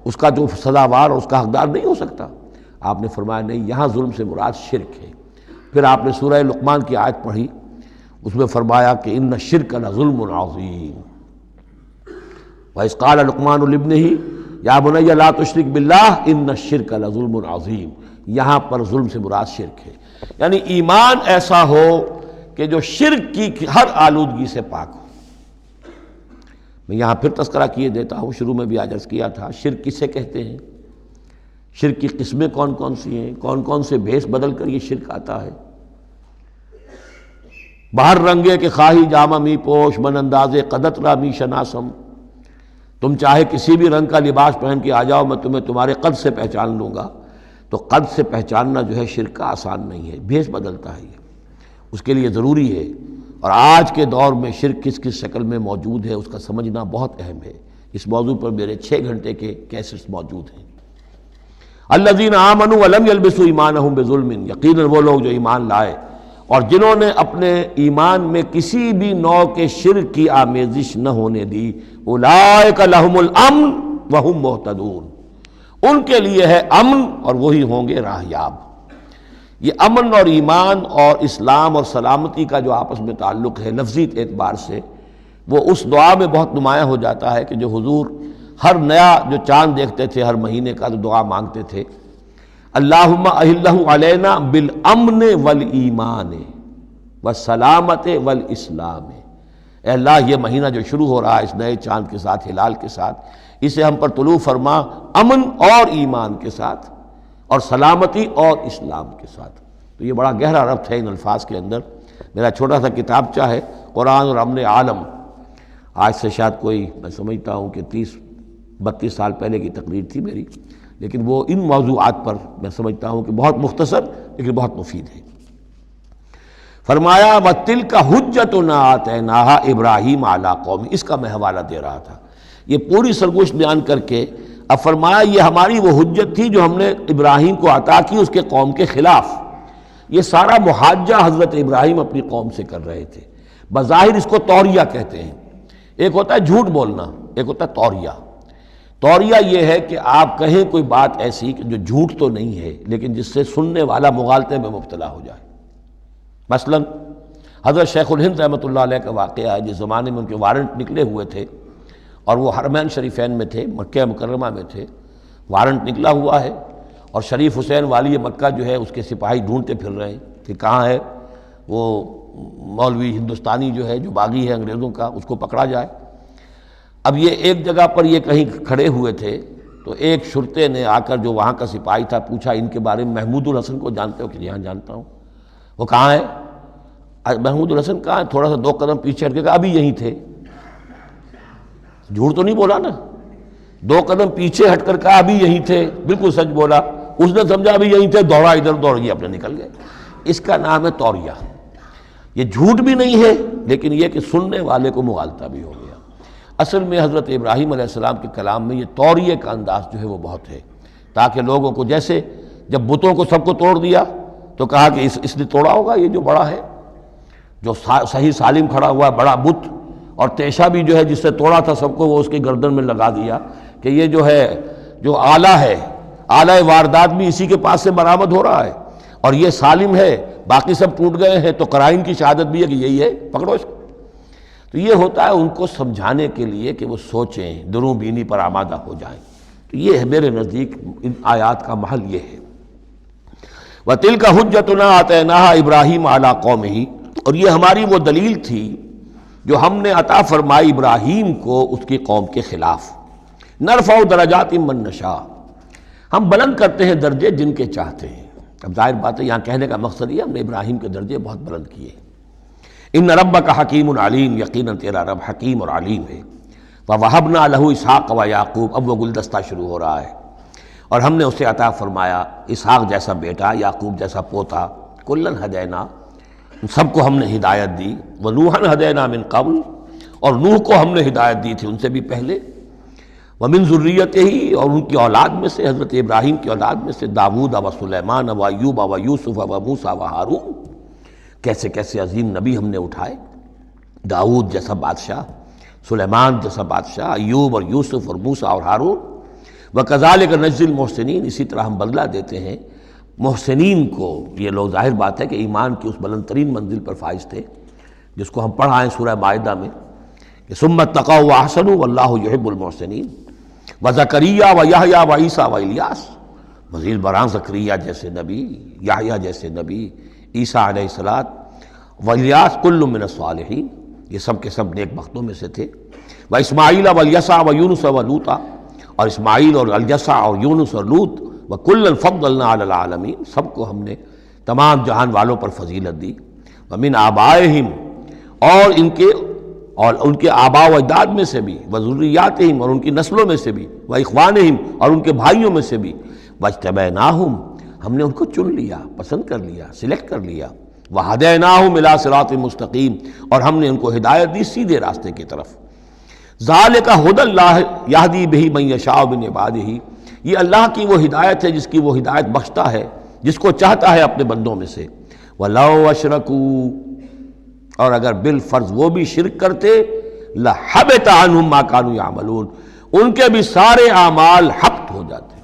اس کا جو سزاوار اور اس کا حقدار نہیں ہو سکتا۔ آپ نے فرمایا نہیں، یہاں ظلم سے مراد شرک ہے۔ پھر آپ نے سورہ لقمان کی آیت پڑھی، اس میں فرمایا کہ ان الشرک لظلم عظیم، وَإِذْ قَالَ لُقْمَانُ لِابْنِهِ يَا بُنَيَّ لَا تُشْرِكْ بِاللَّهِ إِنَّ الشِّرْكَ لَظُلْمٌ عَظِيمٌ۔ یہاں پر ظلم سے مراد شرک ہے، یعنی ایمان ایسا ہو کہ جو شرک کی ہر آلودگی سے پاک ہو۔ میں یہاں پھر تذکرہ کیے دیتا ہوں، شروع میں بھی عرض کیا تھا، شرک کسے کہتے ہیں، شرک کی قسمیں کون کون سی ہیں، کون کون سے بھیس بدل کر یہ شرک آتا ہے۔ باہر رنگے کے خواہی جامہ می پوش، من اندازے قدت را می شناسم، تم چاہے کسی بھی رنگ کا لباس پہن کے آ جاؤ، میں تمہیں تمہارے قد سے پہچان لوں گا۔ تو قد سے پہچاننا جو ہے شرک کا آسان نہیں ہے، بھیس بدلتا ہے یہ، اس کے لیے ضروری ہے۔ اور آج کے دور میں شرک کس کس شکل میں موجود ہے اس کا سمجھنا بہت اہم ہے۔ اس موضوع پر میرے 6 گھنٹے کے کیسٹس موجود ہیں۔ الذین آمنوا ولم یلبسوا ایمانہم بظلم، یقیناً وہ لوگ جو ایمان لائے اور جنہوں نے اپنے ایمان میں کسی بھی نوع کے شرک کی آمیزش نہ ہونے دی، اولئک لہم الامن وہم مہتدون، ان کے لیے ہے امن اور وہی ہوں گے راہ یاب۔ یہ امن اور ایمان اور اسلام اور سلامتی کا جو آپس میں تعلق ہے لفظی اعتبار سے، وہ اس دعا میں بہت نمایاں ہو جاتا ہے کہ جو حضور ہر نیا جو چاند دیکھتے تھے ہر مہینے کا تو دعا مانگتے تھے، اللہم اہلہ علینا بالامن والایمان والسلامت والاسلام، اے اللہ یہ مہینہ جو شروع ہو رہا ہے اس نئے چاند کے ساتھ، ہلال کے ساتھ، اسے ہم پر طلوع فرما امن اور ایمان کے ساتھ اور سلامتی اور اسلام کے ساتھ۔ تو یہ بڑا گہرا ربط ہے ان الفاظ کے اندر۔ میرا چھوٹا سا کتابچہ ہے قرآن اور امن عالم، آج سے شاید کوئی میں سمجھتا ہوں کہ 30-32 سال پہلے کی تقریر تھی میری، لیکن وہ ان موضوعات پر میں سمجھتا ہوں کہ بہت مختصر لیکن بہت مفید ہے۔ فرمایا وَتِلْكَ حُجَّتُنَا آتَيْنَاهَا إِبْرَاهِيمَ عَلَىٰ قَوْمِهِ، اس کا میں حوالہ دے رہا تھا۔ یہ پوری سرگوشت بیان کر کے اب فرمایا یہ ہماری وہ حجت تھی جو ہم نے ابراہیم کو عطا کی اس کے قوم کے خلاف۔ یہ سارا محاجہ حضرت ابراہیم اپنی قوم سے کر رہے تھے۔ بظاہر اس کو توریہ کہتے ہیں، ایک ہوتا ہے جھوٹ بولنا، ایک ہوتا ہے توریہ۔ توریہ یہ ہے کہ آپ کہیں کوئی بات ایسی کہ جو جھوٹ تو نہیں ہے لیکن جس سے سننے والا مغالطے میں مبتلا ہو جائے۔ مثلا حضرت شیخ الہند رحمۃ اللہ علیہ کا واقعہ ہے، جس زمانے میں ان کے وارنٹ نکلے ہوئے تھے اور وہ حرمین شریفین میں تھے، مکہ مکرمہ میں تھے، وارنٹ نکلا ہوا ہے اور شریف حسین والی مکہ جو ہے اس کے سپاہی ڈھونڈتے پھر رہے ہیں کہ کہاں ہے وہ مولوی ہندوستانی جو ہے جو باغی ہے انگریزوں کا، اس کو پکڑا جائے۔ اب یہ ایک جگہ پر یہ کہیں کھڑے ہوئے تھے تو ایک شرطے نے آ کر جو وہاں کا سپاہی تھا پوچھا ان کے بارے میں محمود الحسن کو جانتے ہو؟ کہ یہاں جانتا ہوں۔ وہ کہاں ہے؟ محمود الحسن کہاں ہے؟ تھوڑا سا 2 قدم پیچھے ہٹ کے کہا ابھی یہیں تھے۔ جھوٹ تو نہیں بولا نا، 2 قدم پیچھے ہٹ کر کہا ابھی یہیں تھے، بالکل سچ بولا۔ اس نے سمجھا ابھی یہیں تھے، دوڑا ادھر، دوڑ گیا اپنے نکل گئے۔ اس کا نام ہے توریہ۔ یہ جھوٹ بھی نہیں ہے لیکن یہ کہ سننے والے کو مغالطہ بھی ہو گیا۔ اصل میں حضرت ابراہیم علیہ السلام کے کلام میں یہ توریہ کا انداز جو ہے وہ بہت ہے، تاکہ لوگوں کو جیسے جب بتوں کو سب کو توڑ دیا تو کہا کہ اس نے توڑا ہوگا، یہ جو بڑا ہے جو صحیح سالم کھڑا ہوا بڑا بت، اور تیشہ بھی جو ہے جس سے توڑا تھا سب کو وہ اس کی گردن میں لگا دیا کہ یہ جو ہے جو آلہ ہے، آلہ واردات بھی اسی کے پاس سے برآمد ہو رہا ہے اور یہ سالم ہے، باقی سب ٹوٹ گئے ہیں، تو قرائن کی شہادت بھی ہے کہ یہی ہے، پکڑو اس کو۔ تو یہ ہوتا ہے ان کو سمجھانے کے لیے کہ وہ سوچیں، دروں بینی پر آمادہ ہو جائیں۔ تو یہ ہے میرے نزدیک ان آیات کا محل یہ ہے۔ وَتِلْكَ حُجَّتُنَا آتَيْنَاهَا إِبْرَاهِيمَ عَلَىٰ قَوْمِهِ، اور یہ ہماری وہ دلیل تھی جو ہم نے عطا فرمائی ابراہیم کو اس کی قوم کے خلاف۔ نرفع درجات من نشاء، ہم بلند کرتے ہیں درجے جن کے چاہتے ہیں۔ اب ظاہر بات ہے یہاں کہنے کا مقصد یہ ہم نے ابراہیم کے درجے بہت بلند کیے۔ ان ربک حکیم علیم، یقیناً تیرا رب حکیم اور علیم ہے۔ وَوَهَبْنَا لَهُ اسحاق وَيَعْقُوب، اب وہ گلدستہ شروع ہو رہا ہے، اور ہم نے اسے عطا فرمایا اسحاق جیسا بیٹا، یعقوب جیسا پوتا، کلن ہدینا، سب کو ہم نے ہدایت دی، وَنُوحًا ہدینا من قبل، اور نوح کو ہم نے ہدایت دی تھی ان سے بھی پہلے، ومن ذریتہ، اور ان کی اولاد میں سے، حضرت ابراہیم کی اولاد میں سے، داؤد و سلیمان و ایوب و یوسف و موسیٰ و ہارون، کیسے کیسے عظیم نبی ہم نے اٹھائے، داؤد جیسا بادشاہ، سلیمان جیسا بادشاہ، ایوب اور یوسف اور موسیٰ اور ہارون۔ وَكَذَلِكَ نَجْزِي الْمُحْسِنِينَ، اسی طرح ہم بدلہ دیتے ہیں محسنین کو۔ یہ لوگ ظاہر بات ہے کہ ایمان کی اس بلند ترین منزل پر فائز تھے جس کو ہم پڑھا ہے سورہ مائدہ میں کہ ثُمَّ اتَّقَوْا وَأَحْسَنُوا وَاللَّهُ يُحِبُّ الْمُحْسِنِينَ، وَزَكَرِيَّا وَيَحْيَا وَعِیسیٰ وَإِلیاس، مزید برآں زکریا جیسے نبی، یحییٰ جیسے نبی، عیسیٰ علیہ السلام، وإلیاس کل من الصالحین، یہ سب کے سب نیک بختوں میں سے تھے۔ وإسماعیل وَالْیسع وَیونس وَلوطا، اور اسماعیل اور الیسع اور یونس اور لوط، وَكُلًّا فَضَّلْنَا عَلَى الْعَالَمِینَ، سب کو ہم نے تمام جہان والوں پر فضیلت دی۔ وَمِنْ آبائِهِمْ، اور ان کے آباء و اجداد میں سے بھی، وَذُرِّيَّاتِهِمْ، اور ان کی نسلوں میں سے بھی، وَإِخْوَانِهِمْ، اور ان کے بھائیوں میں سے بھی، وَاجْتَبَيْنَاهُمْ، ہم نے ان کو چن لیا، پسند کر لیا، سلیکٹ کر لیا، وَهَدَيْنَاهُمْ إِلَىٰ صِرَاطٍ مُسْتَقِيمٍ، اور ہم نے ان کو ہدایت دی سیدھے راستے کی طرف۔ ذَلِكَ هُدَى اللَّهِ يَهْدِي بِهِ مَن يَشَاءُ مِنْ عِبَادِهِ، یہ اللہ کی وہ ہدایت ہے جس کی وہ ہدایت بخشتا ہے جس کو چاہتا ہے اپنے بندوں میں سے۔ وَلَوْ أَشْرَكُوا، اور اگر بالفرض وہ بھی شرک کرتے، لَحَبِطَ عَنْهُمْ مَا كَانُوا يَعْمَلُونَ، ان کے بھی سارے اعمال حبط ہو جاتے۔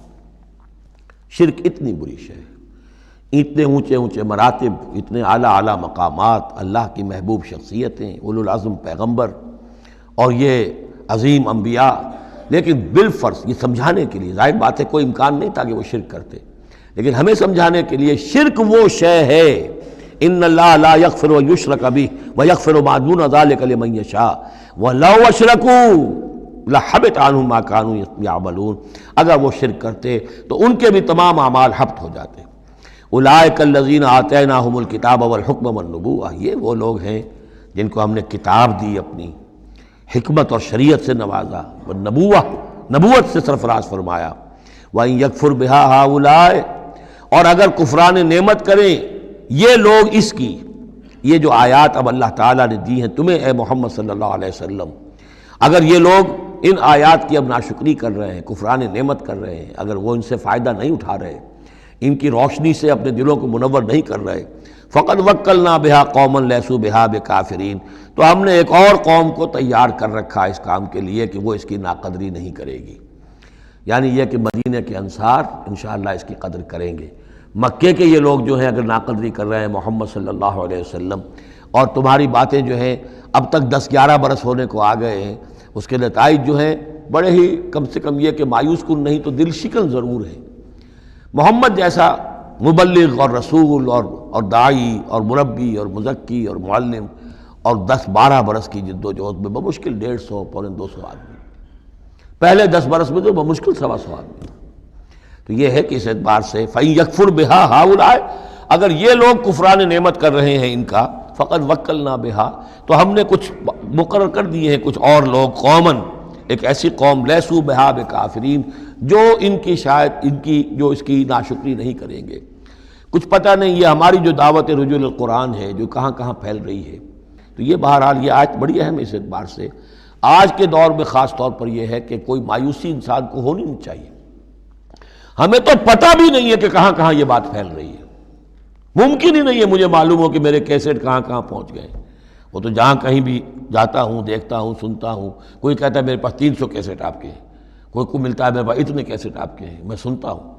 شرک اتنی بری شے ہے، اتنے اونچے اونچے مراتب، اتنے اعلیٰ اعلیٰ مقامات، اللہ کی محبوب شخصیتیں، اولو العزم پیغمبر اور یہ عظیم انبیاء، لیکن بالفرض یہ سمجھانے کے لیے، ظاہر بات ہے کوئی امکان نہیں تھا کہ وہ شرک کرتے، لیکن ہمیں سمجھانے کے لیے شرک وہ شے ہے، ان اللہ لا یغفر یشرک بہ ویغفر ما دون ذلک لمن یشاء ولو اشرکوا لحبط عنہم ما کانوا یعملون، اگر وہ شرک کرتے تو ان کے بھی تمام اعمال حبط ہو جاتے۔ اولئک الذین آتیناہم الکتاب والحکم والنبوۃ، یہ وہ لوگ ہیں جن کو ہم نے کتاب دی، اپنی حکمت اور شریعت سے نوازا، نبوت سے سرفراز فرمایا۔ وَإِن يَكْفُرْ بِهَا هَؤُلَاءِ، اور اگر کفران نعمت کریں یہ لوگ اس کی، یہ جو آیات اب اللہ تعالیٰ نے دی ہیں تمہیں اے محمد صلی اللہ علیہ وسلم، اگر یہ لوگ ان آیات کی اب ناشکری کر رہے ہیں، کفران نعمت کر رہے ہیں، اگر وہ ان سے فائدہ نہیں اٹھا رہے، ان کی روشنی سے اپنے دلوں کو منور نہیں کر رہے، فقد وکلنا بہا قوما لیسوا بہا بکافرین، تو ہم نے ایک اور قوم کو تیار کر رکھا اس کام کے لیے کہ وہ اس کی ناقدری نہیں کرے گی، یعنی یہ کہ مدینہ کے انصار انشاءاللہ اس کی قدر کریں گے۔ مکے کے یہ لوگ جو ہیں اگر ناقدری کر رہے ہیں محمد صلی اللہ علیہ وسلم، اور تمہاری باتیں جو ہیں اب تک 10-11 برس ہونے کو آ گئے ہیں، اس کے نتائج جو ہیں بڑے ہی کم سے کم یہ کہ مایوس کن نہیں تو دل شکن ضرور ہے۔ محمد جیسا مبلغ اور رسول اور داعی اور مربی اور مزکی اور معلم، اور 10-12 برس کی جد و جہد میں بمشکل 150 پونے 200 آدمی، پہلے 10 برس میں تو بمشکل 125 آدمی تھا۔ تو یہ ہے کہ اس اعتبار سے فَإِن يَكْفُرْ بِهَا هَؤُلَاءِ، اگر یہ لوگ کفران نعمت کر رہے ہیں ان کا، فقد وکلنا بِهَا، تو ہم نے کچھ مقرر کر دیے ہیں کچھ اور لوگ، قومن، ایک ایسی قوم، لیسوا بِهَا بکافرین، جو ان کی شاید جو اس کی ناشکری نہیں کریں گے۔ کچھ پتہ نہیں یہ ہماری جو دعوت رجوع القرآن ہے جو کہاں کہاں پھیل رہی ہے، تو یہ بہرحال یہ آیت بڑی اہم ہے اس اعتبار سے، آج کے دور میں خاص طور پر یہ ہے کہ کوئی مایوسی انسان کو ہونی نہیں چاہیے۔ ہمیں تو پتہ بھی نہیں ہے کہ کہاں کہاں یہ بات پھیل رہی ہے، ممکن ہی نہیں ہے مجھے معلوم ہو کہ میرے کیسٹ کہاں کہاں پہنچ گئے۔ وہ تو جہاں کہیں بھی جاتا ہوں، دیکھتا ہوں، سنتا ہوں، کوئی کہتا ہے میرے پاس 300 کیسٹ آپ کے ہیں، کوئی کو ملتا ہے میرے پاس اتنے کیسٹ آپ کے ہیں، میں سنتا ہوں۔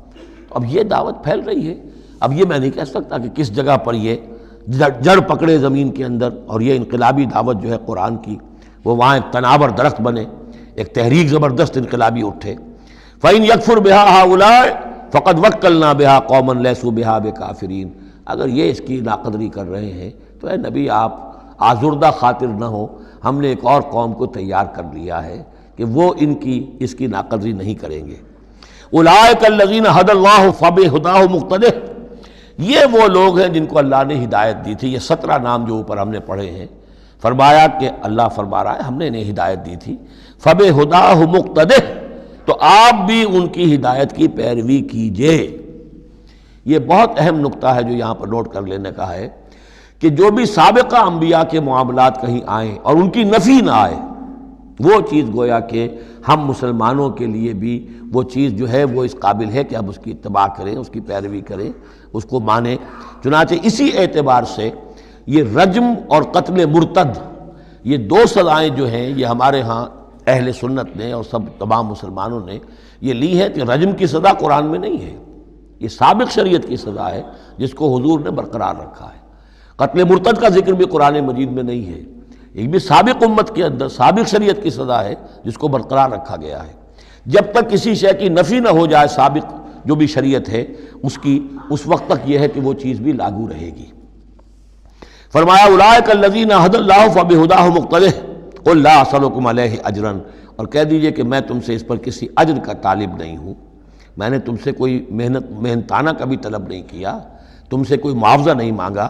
تو اب یہ دعوت پھیل رہی ہے، اب یہ میں نہیں کہہ سکتا کہ کس جگہ پر یہ جڑ پکڑے زمین کے اندر، اور یہ انقلابی دعوت جو ہے قرآن کی وہ وہاں ایک تناور درخت بنے، ایک تحریک زبردست انقلابی اٹھے۔ فَإِن يَكْفُرْ بِهَا هَؤُلَاءِ فَقَدْ وَكَّلْنَا بِهَا قَوْمًا لَيْسُوا بِهَا بِكَافِرِينَ، اگر یہ اس کی ناقدری کر رہے ہیں تو اے نبی آپ آزردہ خاطر نہ ہو، ہم نے ایک اور قوم کو تیار کر لیا ہے کہ وہ اس کی ناقدری نہیں کریں گے۔ اولئک الذین ھدی اللہ فبہداہ مقتدہ، یہ وہ لوگ ہیں جن کو اللہ نے ہدایت دی تھی۔ یہ 17 نام جو اوپر ہم نے پڑھے ہیں، فرمایا کہ اللہ فرما رہا ہے ہم نے انہیں ہدایت دی تھی، فبہداہ مقتدہ، تو آپ بھی ان کی ہدایت کی پیروی کیجئے۔ یہ بہت اہم نقطہ ہے جو یہاں پر نوٹ کر لینے کا ہے کہ جو بھی سابقہ انبیاء کے معاملات کہیں آئیں اور ان کی نفی نہ آئے، وہ چیز گویا کہ ہم مسلمانوں کے لیے بھی وہ چیز جو ہے وہ اس قابل ہے کہ ہم اس کی اتباع کریں، اس کی پیروی کریں، اس کو مانیں۔ چنانچہ اسی اعتبار سے یہ رجم اور قتل مرتد، یہ 2 سزائیں جو ہیں یہ ہمارے ہاں اہل سنت نے اور سب تمام مسلمانوں نے یہ لی ہے کہ رجم کی سزا قرآن میں نہیں ہے، یہ سابق شریعت کی سزا ہے جس کو حضور نے برقرار رکھا ہے۔ قتل مرتد کا ذکر بھی قرآن مجید میں نہیں ہے، ایک بھی سابق امت کے اندر سابق شریعت کی سزا ہے جس کو برقرار رکھا گیا ہے۔ جب تک کسی شے کی نفی نہ ہو جائے سابق جو بھی شریعت ہے اس کی، اس وقت تک یہ ہے کہ وہ چیز بھی لاگو رہے گی۔ فرمایا اولئک الذین ھدی اللہ فبہداہ مقتدہ قل لا اسألکم علیہ اجرا، اور کہہ دیجئے کہ میں تم سے اس پر کسی اجر کا طالب نہیں ہوں، میں نے تم سے کوئی محنتانہ کبھی طلب نہیں کیا، تم سے کوئی معاوضہ نہیں مانگا۔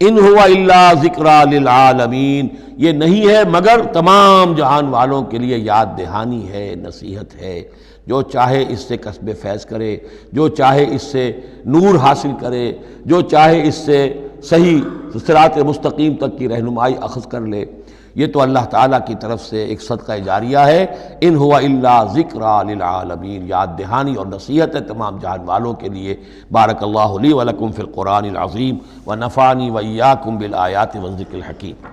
ان هو الا ذکریٰ للعالمین، یہ نہیں ہے مگر تمام جہان والوں کے لیے یاد دہانی ہے، نصیحت ہے۔ جو چاہے اس سے کسب فیض کرے، جو چاہے اس سے نور حاصل کرے، جو چاہے اس سے صحیح صراط مستقیم تک کی رہنمائی اخذ کر لے، یہ تو اللہ تعالیٰ کی طرف سے ایک صدقہ جاریہ ہے۔ ان هو الا ذکریٰ للعالمین، یاد دہانی اور نصیحت ہے تمام جہان والوں کے لیے۔ بارک اللہ لی ولکم فی القرآن العظیم ونفعنی وإیاکم بالآیات والذکر الحکیم۔